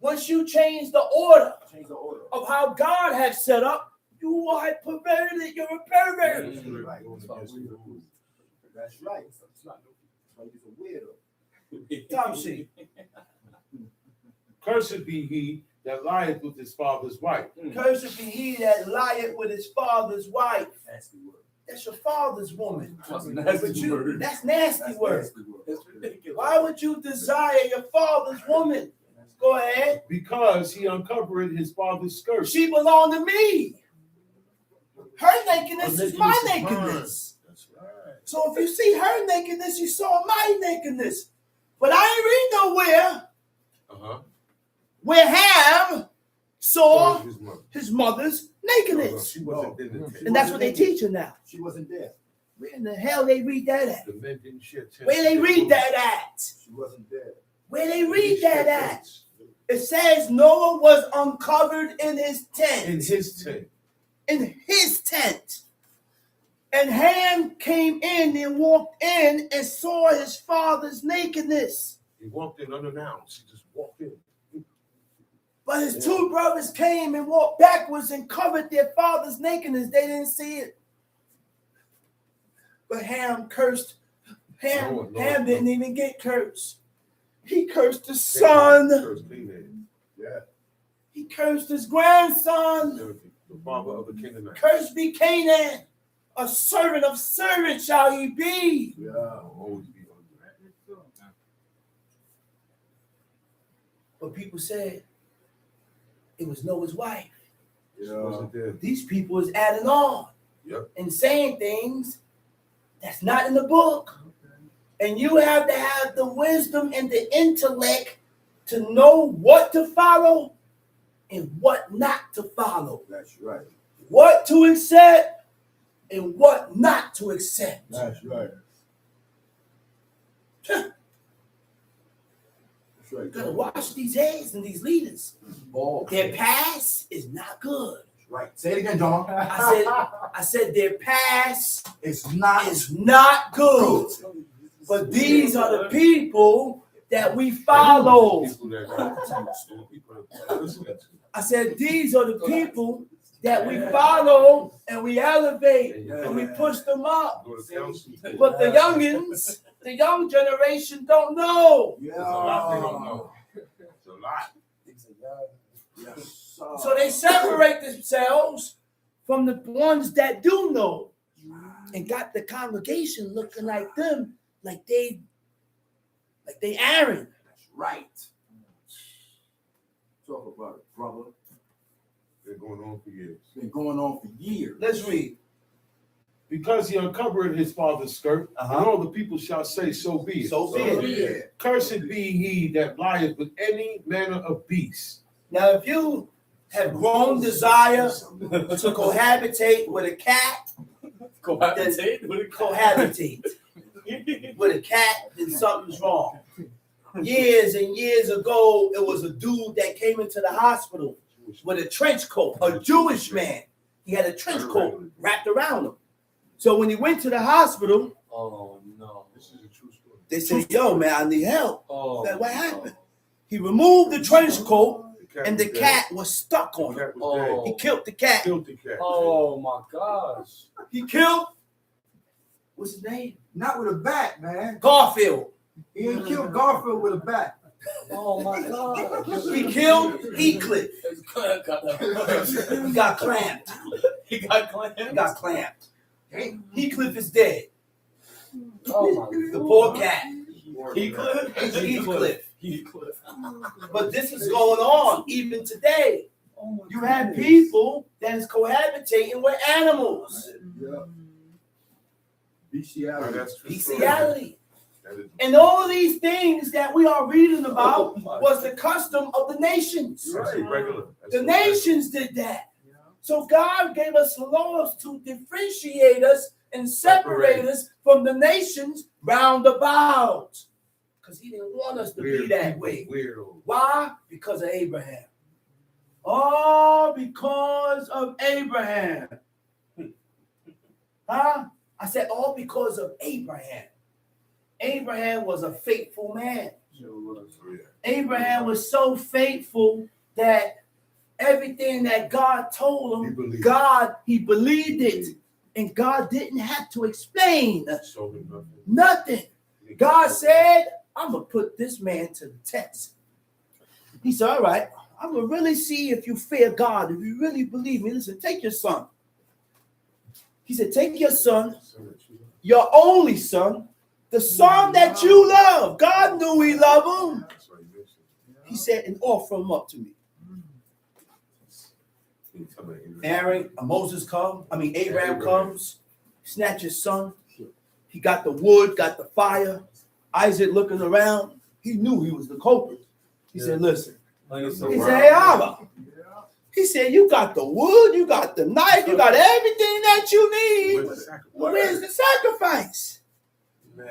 Once you change the order Change the order. of how God has set up, you are perverted. You're a pervert. That's right. That's right. That's why he's a weirdo. Tom C. Cursed be he that lieth with his father's wife. Cursed be he that lieth with his father's wife. nasty word. That's your father's woman. That's a nasty But you, word. that's nasty That's word. nasty word. That's ridiculous. Why would you desire your father's woman? Go ahead. Because he uncovered his father's skirt. She belonged to me. Her nakedness is my Nakedness is mine. nakedness. That's right. So if you see her nakedness, you saw my nakedness. But I ain't read nowhere Uh-huh. where Ham saw His mother. his mother's No, nakedness. she wasn't in the tent. And that's what they teach her now. She wasn't there. Where in the hell they read that at? The men didn't share tents. Where they read that at? She wasn't there. Where they read that at? It says Noah was uncovered in his tent. In his tent. In his tent. And Ham came in and walked in and saw his father's nakedness. He walked in unannounced. He just walked in. But his two brothers came and walked backwards and covered their father's nakedness. They didn't see it. But Ham cursed. Ham didn't even get cursed. He cursed his son. Cursed Canaan. Yeah. He cursed his grandson. The father of the Canaanites. Cursed be Canaan. A servant of servants shall he be. Yeah. Always be hungry. But people said it was Noah's wife. She Yeah. wasn't there. These people is adding on Yep. and saying things that's not in the book. And you have to have the wisdom and the intellect to know what to follow and what not to follow. That's right. What to accept and what not to accept. That's right. You gotta watch these heads and these leaders. Their past is not good. Right. Say it again, John. I said their past It's not. is not good. But these are the people that we follow. People that I said these are the people that we follow and we elevate and we push them up. go to council. But the youngins, the young generation don't know. There's a lot they don't know. It's a lot. So they separate themselves from the ones that do know and got the congregation looking like them, like they Aaron. That's right. Talk about it, brother. They're going on for years. It's been going on for years. Let's read. Because he uncovered his father's skirt, and all the people shall say, so be it. So be it. Cursed be he that lieth with any manner of beast. Now, if you have grown desire to cohabitate with a cat, Cohabitate with a cohabitate with a cat, then something's wrong. Years and years ago, it was a dude that came into the hospital with a trench coat, a Jewish man. He had a trench coat wrapped around him. So when he went to the hospital, Oh no. This is a true story. they said, yo, man, I need help. Oh. Like, what happened? He removed the trench coat and the was cat was stuck dead. on The him. cat was Oh. He killed the cat. dead. Killed the cat. Oh my gosh. He killed, what's his name? Not with a bat, man. Garfield. He ain't killed Garfield with a bat. Oh my god. He killed Heathcliff. He He got clamped. He got clamped. He got clamped. Heathcliff is dead. Oh my The poor cat. Heathcliff. Heathcliff. But this is going on even today. Oh my You have people that is cohabitating with animals. Yeah. Now, Bestiality. that's true story. Bestiality. That is- And all these things that we are reading about Oh my was the custom of the nations. That's irregular. That's The irregular. nations did that. So God gave us laws to differentiate us and separate us from the nations round about. Because he didn't want us to be Weird that people, way. weirdo. Why? Because of Abraham. All because of Abraham. Huh? I said all because of Abraham. Abraham was a faithful man. Abraham was so faithful that everything that God told He him, believed. he believed it. And God didn't have to explain Show him nothing. nothing. God said, I'm going to put this man to the test. He said, all right, I'm going to really see if you fear God, if you really believe me. Listen, take your son. He said, take your son, your only son, the son that you love. God knew he loved him. That's what he mentioned. He said, and offer him up to me. Abraham comes, snatch his son. He got the wood, got the fire. Isaac looking around. He knew he was the culprit. He said, listen. He said, hey, Abba. He said, you got the wood, you got the knife, you got everything that you need. Where's the sacrifice? Man.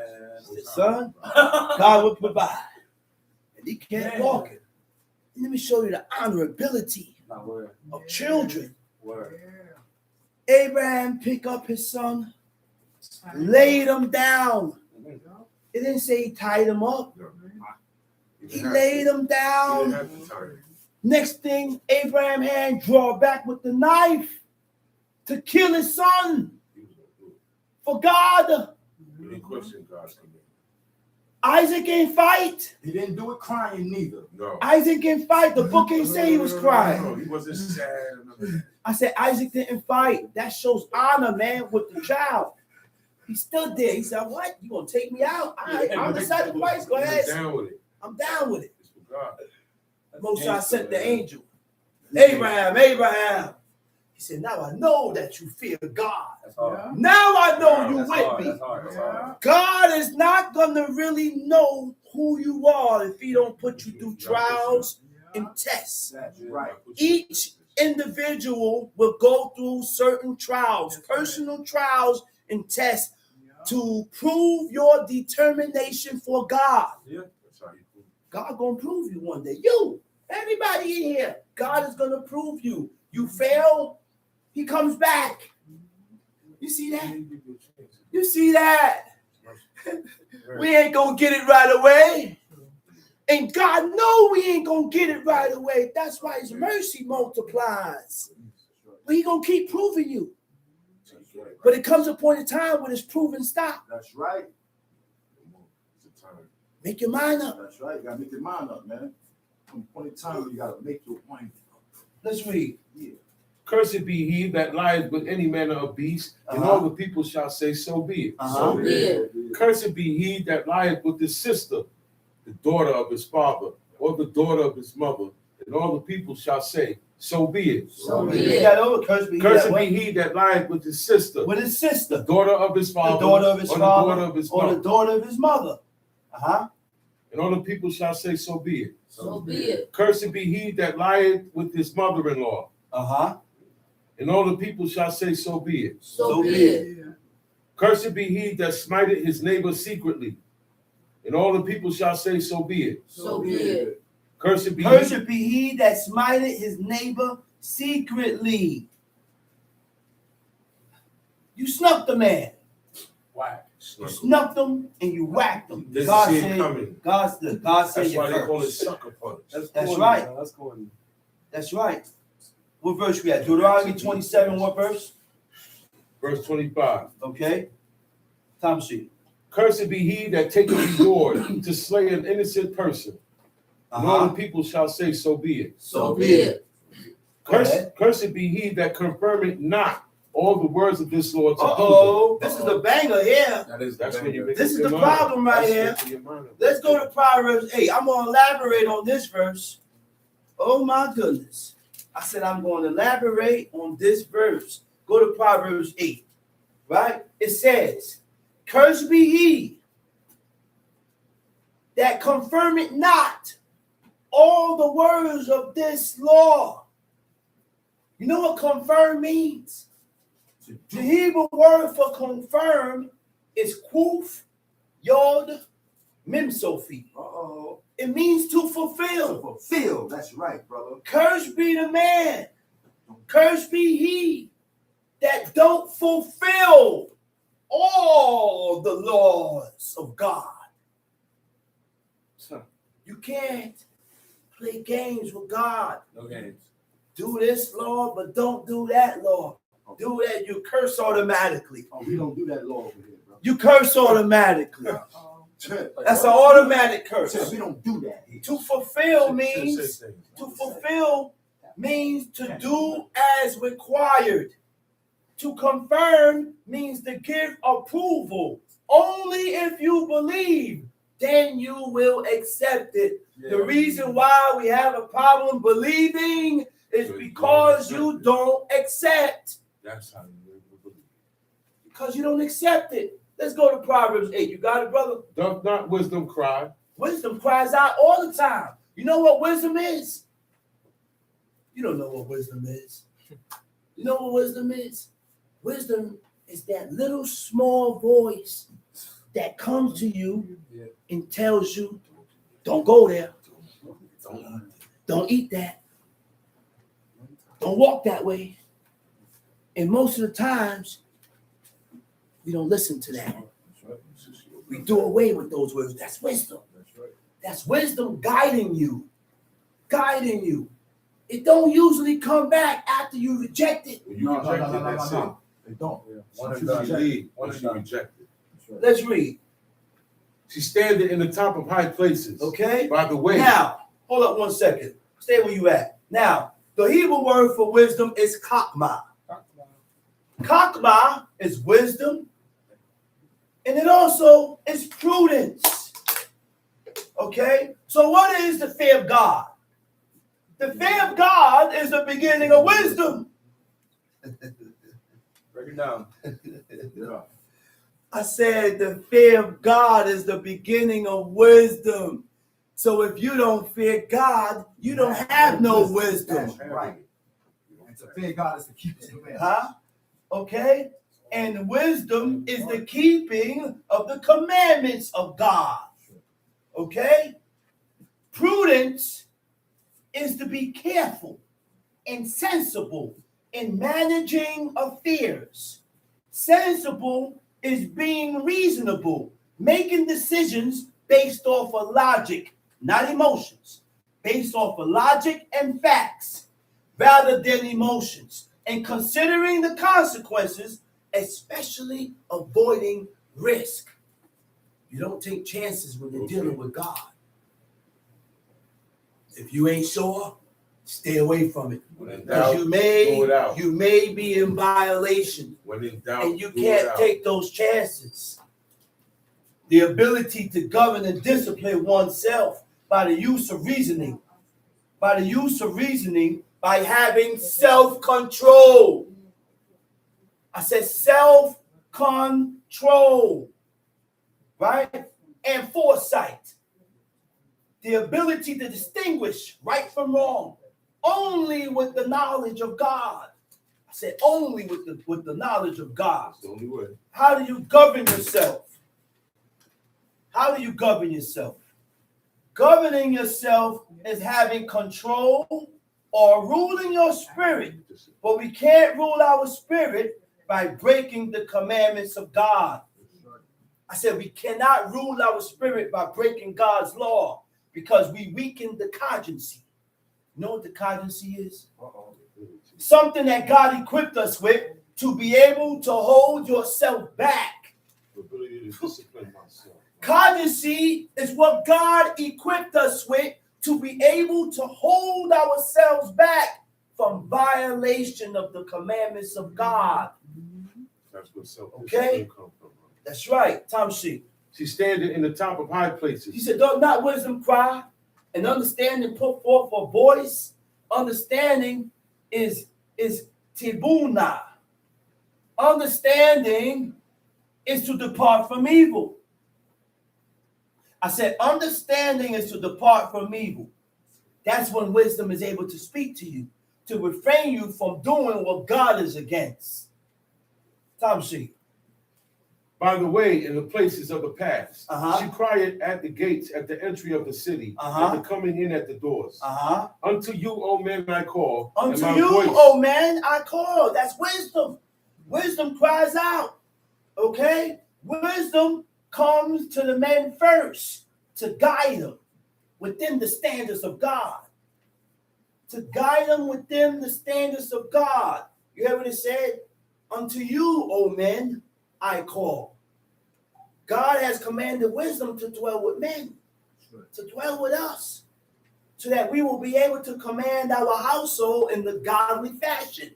Son, God will provide. And he kept walking. Let me show you the honorability Not word. of children. Word. Abraham picked up his son, laid him down. It didn't say he tied him up. He laid him down. Next thing, Abraham had draw back with the knife to kill his son for God. He didn't question God's command. Isaac ain't fight. He didn't do it crying neither. No. Isaac ain't fight. The book ain't say he was No, crying. he wasn't sad. I said Isaac didn't fight. That shows honor, man, with the child. He stood there. He said, what? You gonna take me out? All right, I'm the sacrifice. Go ahead. Down with it. I'm down with it. It's for God. Moshe sent the angel. Abraham. He said, now I know that you fear God. That's hard. Now I know you That's with hard. me. That's hard. That's hard. God is not going to really know who you are if he don't put you through trials and tests. That's right. Each individual will go through certain trials, personal trials and tests to prove your determination for God. Yeah, that's how you prove. God gonna prove you one day. You, everybody in here, God is gonna prove you. You fail, he comes back. You see that? You see that? We ain't gonna get it right away. And God know we ain't gonna get it right away. That's why his mercy multiplies. But he gonna keep proving you. But it comes a point in time when it's proven stop. That's right. Make your mind up. That's right. You gotta make your mind up, man. From point in time, you gotta make your mind up. Let's read. Yeah. Cursed be he that lieth with any manner of beast, and all the people shall say, so be it. So be it. Cursed be he that lieth with his sister, the daughter of his father, or the daughter of his mother, and all the people shall say, so be it. So be Read it. that over. Cursed be he Cursed that be he that lieth with his sister, with his the sister, daughter of his the father, daughter of his or father, the daughter of his or the mother, daughter of his mother. and all the people shall say, so be it. So be it. Cursed be he that lieth with his mother-in-law, and all the people shall say, so be it. So be it. Cursed be he that smiteth his neighbor secretly, and all the people shall say, so be it. So be it. Cursed be he, Cursed be he that smited his neighbor secretly. You snuck the man. Whack. You snucked him and you whacked him. This God is it said, coming. God said That's you why they call it curse. sucker punch. That's right. That's corny. That's right. What verse we at? Deuteronomy 27, what verse? Verse 25. Okay. Time sheet. Cursed be he that taketh the sword to slay an innocent person, and all the people shall say, so be it. So be it. Go ahead. Cursed be he that confirmeth not all the words of this law to do Uh-oh. This is the banger here. That's when you make This up is your the mind. problem right That's here. making your mind up. Let's go to Proverbs 8. I'm going to elaborate on this verse. Oh, my goodness. I said I'm going to elaborate on this verse. Go to Proverbs 8, right? It says, cursed be he that confirmeth not all the words of this law. You know what confirm means? The Hebrew word for confirm is kuf, yod, mem sophie. Uh-oh. It means to fulfill. Fulfill. That's right, brother. Cursed be the man. Cursed be he that don't fulfill all the laws of God. You can't play games with God. No games. Do this law, but don't do that law. Do that, you curse automatically. Oh, we don't do that law over here, bro. You curse automatically. That's an automatic curse. We don't do that here. To fulfill means to do as required. To confirm means to give approval. Only if you believe, then you will accept it. The reason why we have a problem believing is because you don't accept. That's how you believe. Because you don't accept it. Let's go to Proverbs 8. You got it, brother? Doth not wisdom cry? Wisdom cries out all the time. You know what wisdom is? You don't know what wisdom is. You know what wisdom is? Wisdom is that little small voice that comes to you and tells you, don't go there. Don't eat that. Don't walk that way. And most of the times, we don't listen to that. We do away with those words. That's wisdom. That's wisdom guiding you. Guiding you. It don't usually come back after you reject it. When you reject it, that's it. They don't. Once you leave, once you reject it. Let's read. She standeth in the top of high places. Okay? By the way. Now, hold up 1 second. Stay where you at. Now, the Hebrew word for wisdom is chokmah. Chokmah is wisdom, and it also is prudence. Okay? So what is the fear of God? The fear of God is the beginning of wisdom. Break it down. I said the fear of God is the beginning of wisdom. So if you don't fear God, you don't have no wisdom. That's right. And to fear God is to keep his commandments. Huh? Okay? And wisdom is the keeping of the commandments of God. Okay? Prudence is to be careful and sensible in managing affairs. Sensible is being reasonable, making decisions based off of logic, not emotions, based off of logic and facts rather than emotions, and considering the consequences, especially avoiding risk. You don't take chances when you're dealing with God. If you ain't sure, stay away from it. When in Because doubt, you may be in violation, when in doubt, and you can't take those chances. The ability to govern and discipline oneself by the use of reasoning. By the use of reasoning, by having self-control. I said self-control. Right? And foresight. The ability to distinguish right from wrong. Only with the knowledge of God. I said only with the knowledge of God. That's the only way. How do you govern yourself? How do you govern yourself? Governing yourself is having control or ruling your spirit. But we can't rule our spirit by breaking the commandments of God. I said we cannot rule our spirit by breaking God's law because we weaken the cogency. You know what the cogency is? Something that God equipped us with to be able to hold yourself back. The ability to discipline myself. Cogency is what God equipped us with to be able to hold ourselves back from violation of the commandments of God. That's where self-discipline comes from. That's right, Tom Sheep. She's standing in the top of high places. He said, does not wisdom cry and understanding put forth a voice? Understanding is tibuna. Understanding is to depart from evil. I said, understanding is to depart from evil. That's when wisdom is able to speak to you, to refrain you from doing what God is against. Tom Sheep. By the way, in the places of the past, Uh-huh. she cried at the gates, at the entry of the city, at the coming in at the doors. Unto you, O men, I call. Unto you, O man, I call. That's wisdom. Wisdom cries out. Okay? Wisdom comes to the men first to guide them within the standards of God. To guide them within the standards of God. You hear what it said? Unto you, O men, I call. God has commanded wisdom to dwell with men, to dwell with us, so that we will be able to command our household in the godly fashion,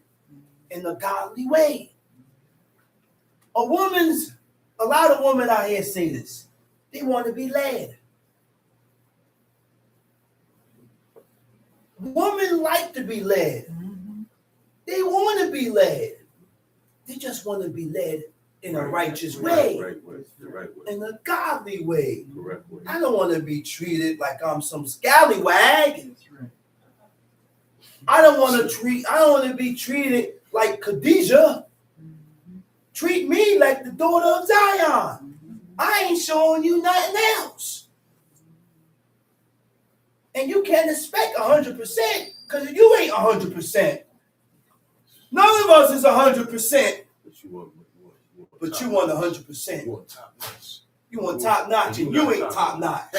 in the godly way. A lot of women out here say this. They want to be led. Women like to be led. They want to be led. They just want to be led in a righteous way. Right way. The right way. In a godly way. Correct way. I don't want to be treated like I'm some scallywag. I don't want to be treated like Khadijah. Treat me like the daughter of Zion. I ain't showing you nothing else. And you can't expect 100% because you ain't 100%. None of us is 100%. But you want 100%. You want top notch. You want top notch, and you ain't top notch.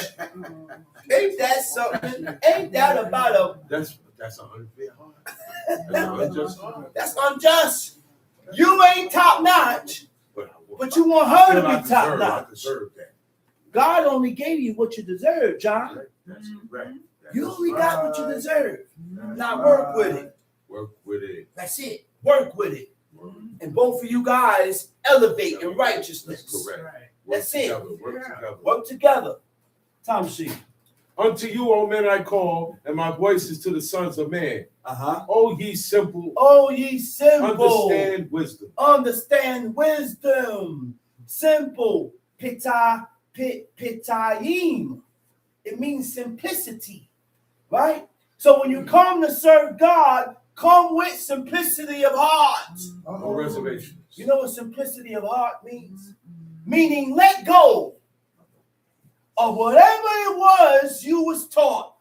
Ain't that something? Ain't that about a? That's unfair hard. That's unjust hard. That's unjust. You ain't top notch, but you want her to be top notch. I deserve that. God only gave you what you deserve, John. That's correct. You only got what you deserve. Now work with it. Work with it. That's it. Work with it. And both of you guys elevate in righteousness. That's correct. That's it. Work together. Work together. Tom Sheep. Unto you, O men, I call, and my voice is to the sons of man. O ye simple. Oh, ye simple. Understand wisdom. Understand wisdom. Simple. Pitayim. It means simplicity. Right? So when you come to serve God, come with simplicity of heart. No reservations. You know what simplicity of heart means? Meaning let go. of whatever it was you was taught.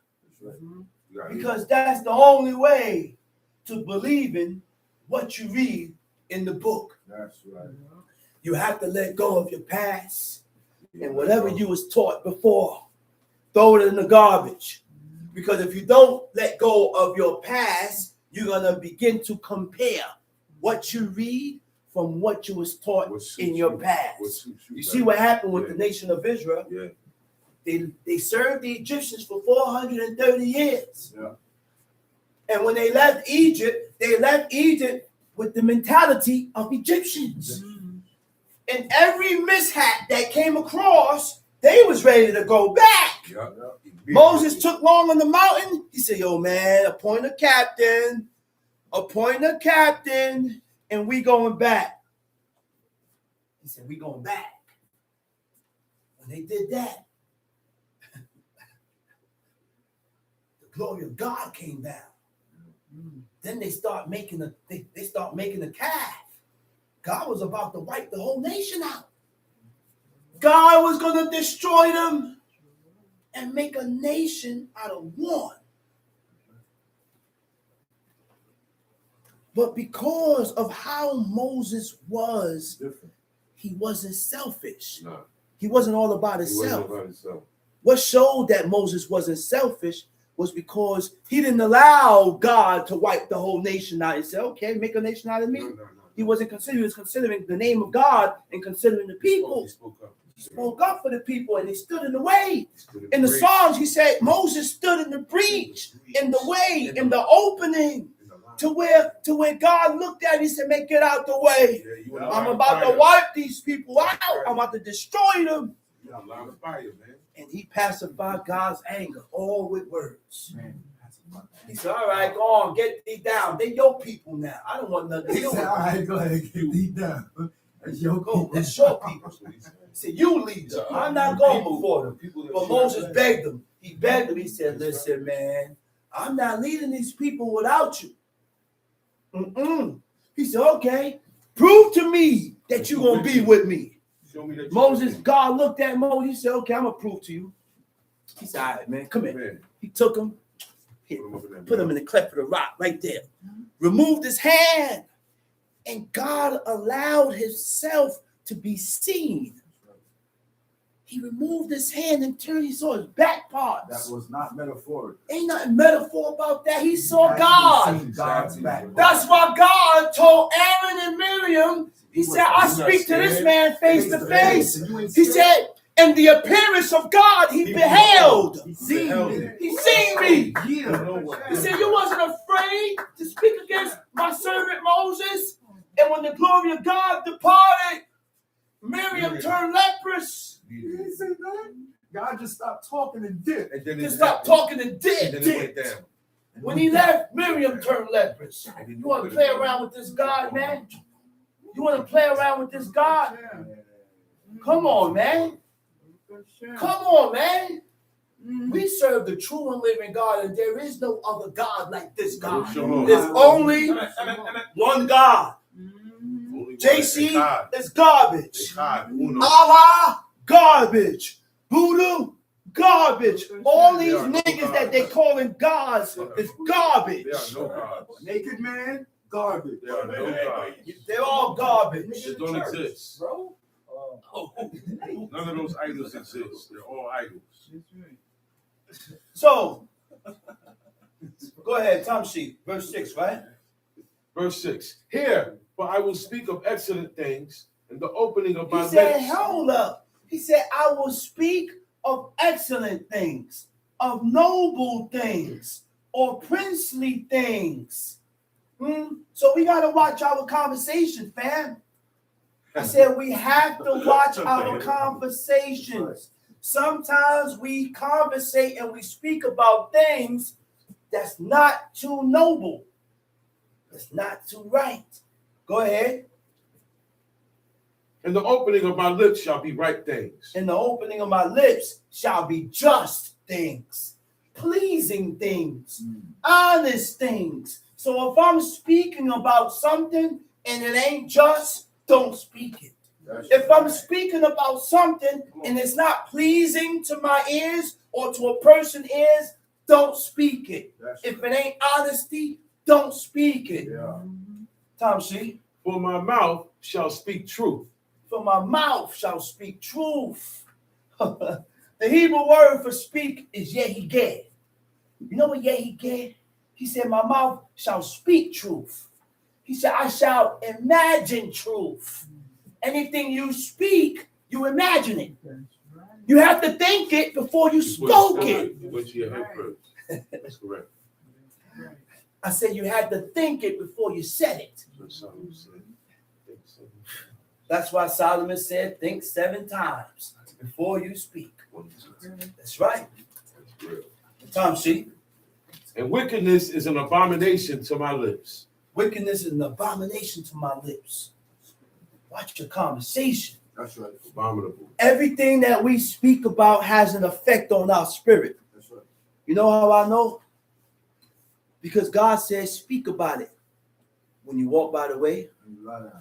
Because that's the only way to believe in what you read in the book. That's right. You have to let go of your past and whatever you was taught before. Throw it in the garbage. Because if you don't let go of your past, you're going to begin to compare what you read from what you was taught in your past. You see what happened with the nation of Israel? Yeah. They served the Egyptians for 430 years. Yeah. And when they left Egypt with the mentality of Egyptians. And every mishap that came across, they was ready to go back. Yeah. Moses took long on the mountain. He said, yo, man, appoint a captain, and we going back. He said, we going back. When they did that, the glory of God came down. Then they start making a calf. God was about to wipe the whole nation out. God was going to destroy them and make a nation out of one. But because of how Moses was, Different. he wasn't selfish. No, He wasn't all about he wasn't himself. about himself. What showed that Moses wasn't selfish was because he didn't allow God to wipe the whole nation out and say, okay, make a nation out of me. No. He wasn't considering, he was considering the name of God and considering the people. He spoke up. He spoke up for the people and he stood in the way. He stood In the breach. Psalms, he said Moses stood in the breach, in the way, in the opening, In the line. to where God looked at it, he said, man, get out the way. Yeah, you in the I'm line of about to fire. wipe these people out. I'm about to destroy them. You in the line of fire, man. And he pacified God's anger, all with words. Man, He said, all right, go on, get these down. They your people now. I don't want nothing to he do said, with all it. right, go ahead, get these down. That's your Go, that's your people. That's what he said. He said, you lead them. I'm not going before them. But Moses begged him. He begged him. He said, listen, man, I'm not leading these people without you. He said, okay, prove to me that you're going to be with me. Show me that Moses, God looked at Moses. He said, okay, I'm going to prove to you. He said, all right, man, come here. Man, He took him, put him in the cleft of the rock right there. Removed his hand. And God allowed himself to be seen. He removed his hand and turned, he saw his back parts. That was not metaphoric. Ain't nothing metaphor about that. He saw God. God's back. That's why God told Aaron and Miriam, he said, I speak to this man face to face. He said, in the appearance of God, he beheld. He seen me. He seen me. Yeah. He said, you wasn't afraid to speak against my servant Moses. And when the glory of God departed, Miriam turned leprous. He didn't say that. God just stopped talking and did. And then Just it stopped happened. talking and And then it went did. down. When he left, Miriam turned leprous. You want to play around with this God, man? You want to play around with this God? Come on, man. Come on, man. We serve the true and living God, and there is no other God like this God. Shalom. There's only one God. Only one. JC Echad. is garbage. Echad. Uno. Allah, garbage. Voodoo, garbage. All these niggas that they calling gods is garbage. There are no gods. Naked man, garbage. There are no gods. They're all garbage. They don't exist. Bro. None of those idols exist. They're all idols. So, go ahead, Tom Sheep, verse 6, right? Verse 6. Here, for I will speak of excellent things in the opening of my He said, lips. hold up. He said, I will speak of excellent things, of noble things, or princely things. So we got to watch our conversation, fam. I said we have to watch our conversations. Sometimes we conversate and we speak about things that's not too noble. That's not too right. Go ahead. In the opening of my lips shall be right things. In the opening of my lips shall be just things, pleasing things, honest things. So if I'm speaking about something and it ain't just, don't speak it. If I'm speaking about something and it's not pleasing to my ears or to a person's ears, don't speak it. If it ain't honesty, don't speak it. Tom, see? For my mouth shall speak truth. For my mouth shall speak truth. The Hebrew word for speak is yehigeh. You know what yehigeh? He said, my mouth shall speak truth. He said, I shall imagine truth. Anything you speak, you imagine it. You have to think it before you spoke it. You went to your head first. That's correct. I said you had to think it before you said it. That's why Solomon said, think 7 times before you speak. That's right. Tom, see? And wickedness is an abomination to my lips. Wickedness is an abomination to my lips. Watch your conversation. That's right. Abominable. Everything that we speak about has an effect on our spirit. That's right. You know how I know? Because God says, speak about it. When you walk by the way,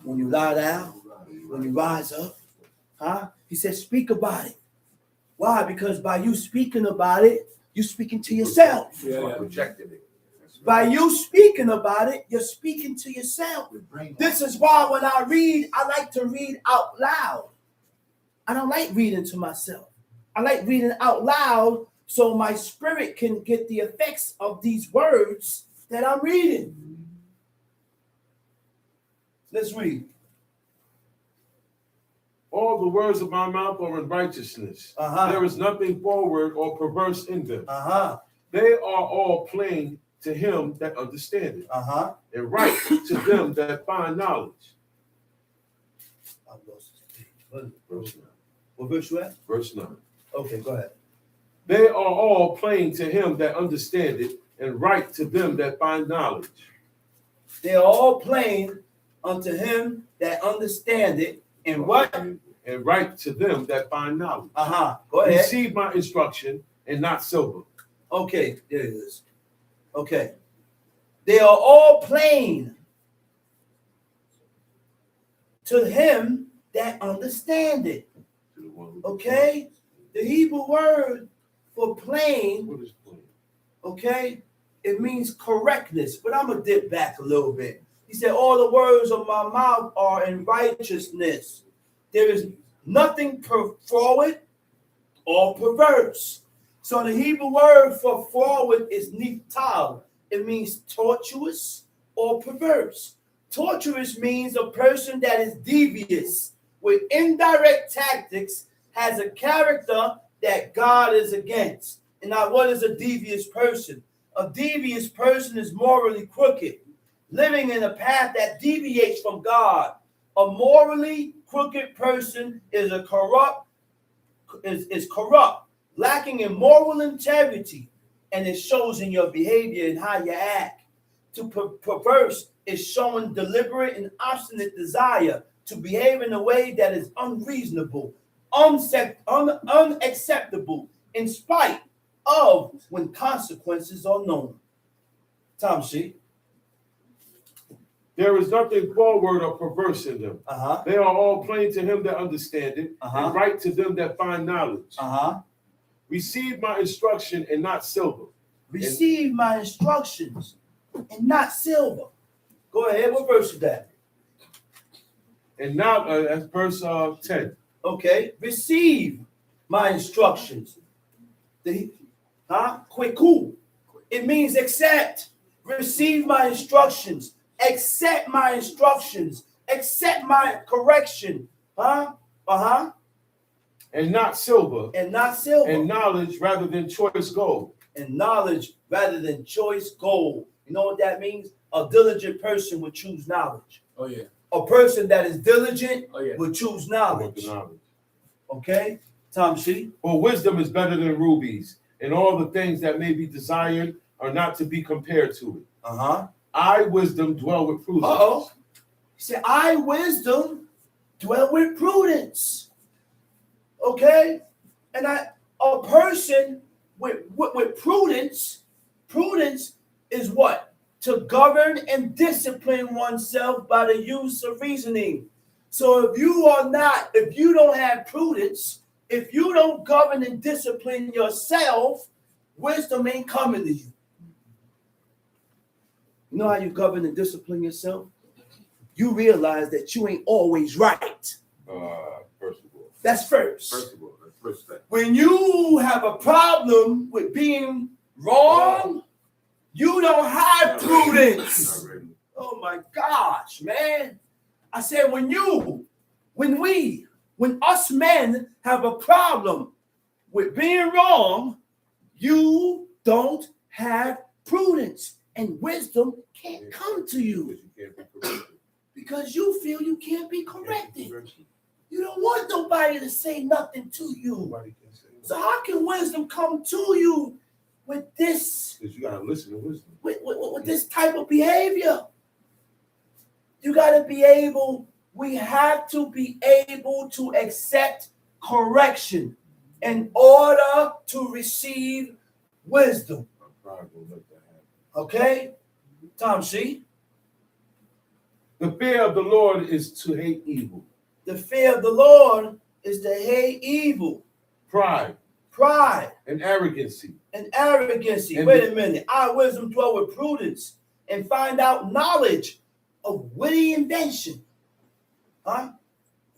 when you lie down, when you rise up, He says, speak about it. Why? Because by you speaking about it, you're speaking to yourself. Projecting it. By you speaking about it, you're speaking to yourself. This is why when I read, I like to read out loud. I don't like reading to myself. I like reading out loud so my spirit can get the effects of these words that I'm reading. Let's read. All the words of my mouth are in righteousness. There is nothing forward or perverse in them. They are all plain to him that understandeth, and right to them that find knowledge. Verse 9. What verse you at? Verse 9. Okay, go ahead. They are all plain to him that understandeth, and right to them that find knowledge. They are all plain unto him that understandeth, and what? And right to them that find knowledge. Go ahead. Receive my instruction, and not silver. Okay, there it is. Okay. They are all plain to him that understandeth. Okay? The Hebrew word for plain, What is plain? okay, it means correctness. But I'm going to dip back a little bit. He said, all the words of my mouth are in righteousness. There is nothing forward or perverse. So the Hebrew word for forward is niftal. It means tortuous or perverse. Tortuous means a person that is devious with indirect tactics, has a character that God is against. And now what is a devious person? A devious person is morally crooked, living in a path that deviates from God. A morally crooked person is corrupt, lacking in moral integrity, and it shows in your behavior and how you act. To perverse is showing deliberate and obstinate desire to behave in a way that is unreasonable, unacceptable, in spite of when consequences are known. Tom, see? There is nothing forward or perverse in them. They are all plain to him that understandeth, and right to them that find knowledge. Receive my instruction and not silver. Receive my instructions and not silver. Go ahead. What verse is that? And now, that's verse 10. Okay. Receive my instructions. Kweku. It means accept. Receive my instructions. Accept my instructions. Accept my correction. And not silver. And not silver. And knowledge rather than choice gold. And knowledge rather than choice gold. You know what that means? A diligent person would choose knowledge. Oh, yeah. A person that is diligent Oh, yeah. would choose knowledge. Knowledge. Okay? Tom, see? For wisdom is better than rubies, and all the things that may be desired are not to be compared to it. I, wisdom, dwell with prudence. He said, I, wisdom, dwell with prudence. Okay? And a person with prudence is what? To govern and discipline oneself by the use of reasoning. So if you don't have prudence, if you don't govern and discipline yourself, wisdom ain't coming to you. You know how you govern and discipline yourself? You realize that you ain't always right. First of all. That's first. First of all, that's first step. When you have a problem with being wrong, you don't have prudence. Oh my gosh, man. I said when us men have a problem with being wrong, you don't have prudence, and wisdom can't come to you because you feel you can't be corrected. You don't want nobody to say nothing to you. So how can wisdom come to you with this? Because you gotta listen to wisdom. With this type of behavior. You gotta be able. We have to be able to accept correction in order to receive wisdom. Okay? Tom C. The fear of the Lord is to hate evil. The fear of the Lord is to hate evil. Pride. And arrogancy. Wait a minute. Our wisdom dwell with prudence and find out knowledge of witty invention.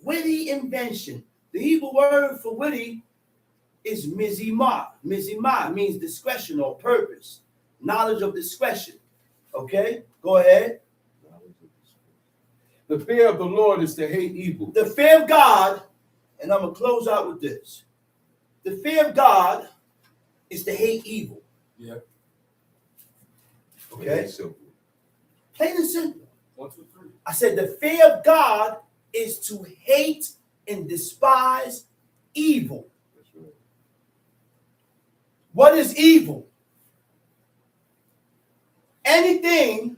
Witty invention. The Hebrew word for witty is mizimah. Mizimah means discretion or purpose. Knowledge of discretion. Okay? Go ahead. The fear of the Lord is to hate evil. The fear of God, and I'm going to close out with this. The fear of God is to hate evil. Yeah. Okay? Simple. Plain and simple. 1, 2, 3. I said the fear of God is to hate and despise evil. That's right. What is evil? Anything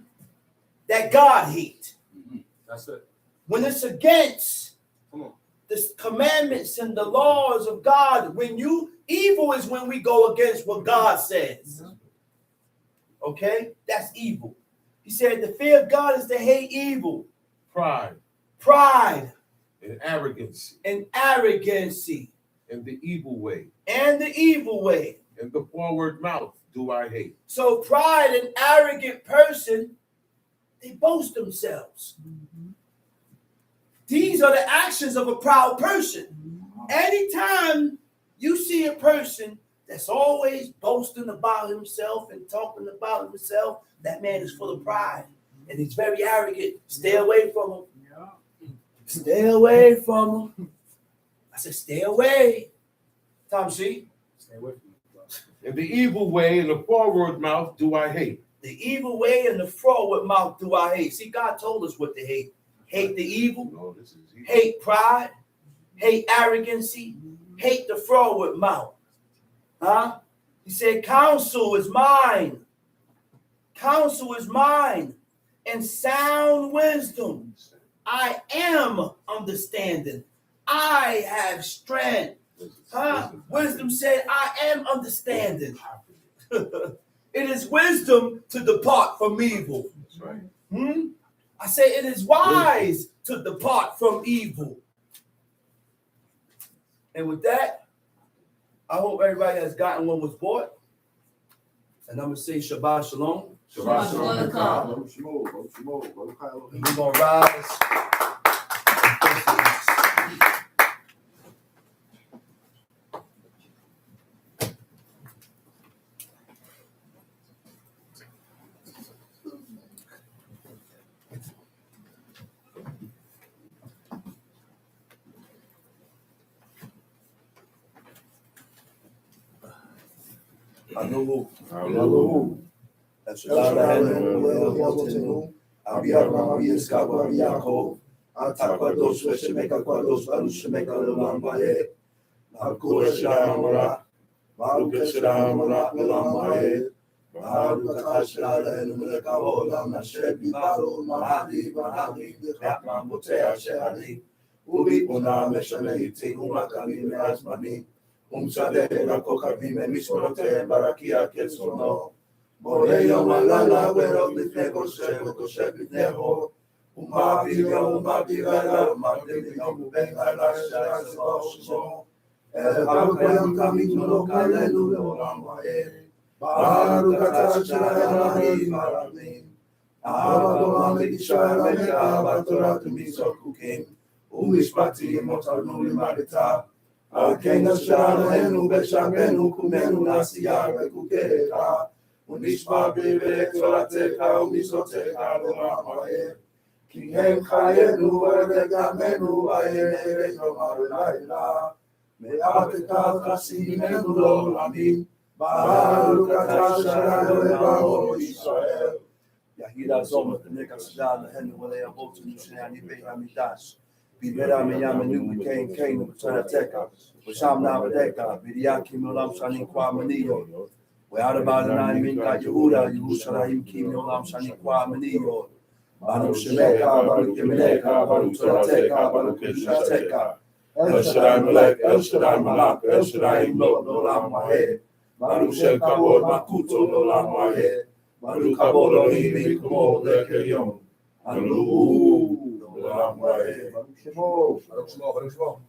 that God hates. That's it. When it's against Come on. the commandments and the laws of God, evil is when we go against what God says. Okay? That's evil. He said the fear of God is to hate evil. Pride. And arrogancy. And the evil way. And the forward mouth do I hate. So pride and arrogant person, they boast themselves. These are the actions of a proud person. Anytime you see a person that's always boasting about himself and talking about himself, that man is full of pride and he's very arrogant. Stay away from him. Stay away from him. I said, stay away. Tom C. Stay away from it. And the evil way and the forward mouth do I hate. The evil way and the forward mouth do I hate. See, God told us what to hate. Hate the evil. No, this is evil. Hate pride. Hate arrogancy. Hate the forward mouth. He said, counsel is mine. Counsel is mine. And sound wisdom. I am understanding. I have strength. Wisdom said, I am understanding. It is wisdom to depart from evil. That's right. I say it is wise to depart from evil. And with that, I hope everybody has gotten what was bought. And I'm going to say Shabbat Shalom. Shabbat Shalom. And we're going to rise. Anu. That's Umsadera kokavime mismorote barakia ketsono. Moreyo malala wero bitnego shego koshebitneho. Umishpati motanuli marita. Kenga shana henu beshamenu kumenu nasiya bekukeka. Unishpa bebe torateka umisoteka loma maye. Kingen kayenu erega menu ayene yomarulaila. Me abeka kasi menu lo ami. Baru kata shana leba Israel. Yahida zoma teneka shana henu wale abotu nushani behamidash. Bibera meyame nu bikain kain utanateka. Washam nabadeka. Bidiaki mulam shani kwa maniyo. Without about an I mean that Yehuda, Yehushara, Yukim, Yolam, Shani, Kwa, Maniyo, Banu Shemeka, Banu Kimeneka, Banu Torateka, Banu Kishateka, El Shaddai Melech, El Shaddai Malak, El Shaddai Imlot, Nolam Wahe, Banu Shekabod, Makuto, Nolam Wahe, Banu Kabod, Ohimi, Kumo, Leke Yom, Anu, Nolam Wahe, Banu Shemo, Banu Shemo, Banu Shemo,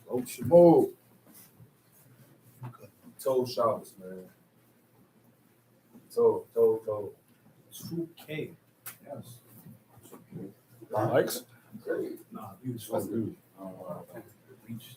Banu Shemo. Told Shabbos, man. Told. 2K. Yes. Likes? Nah, beautiful. Reach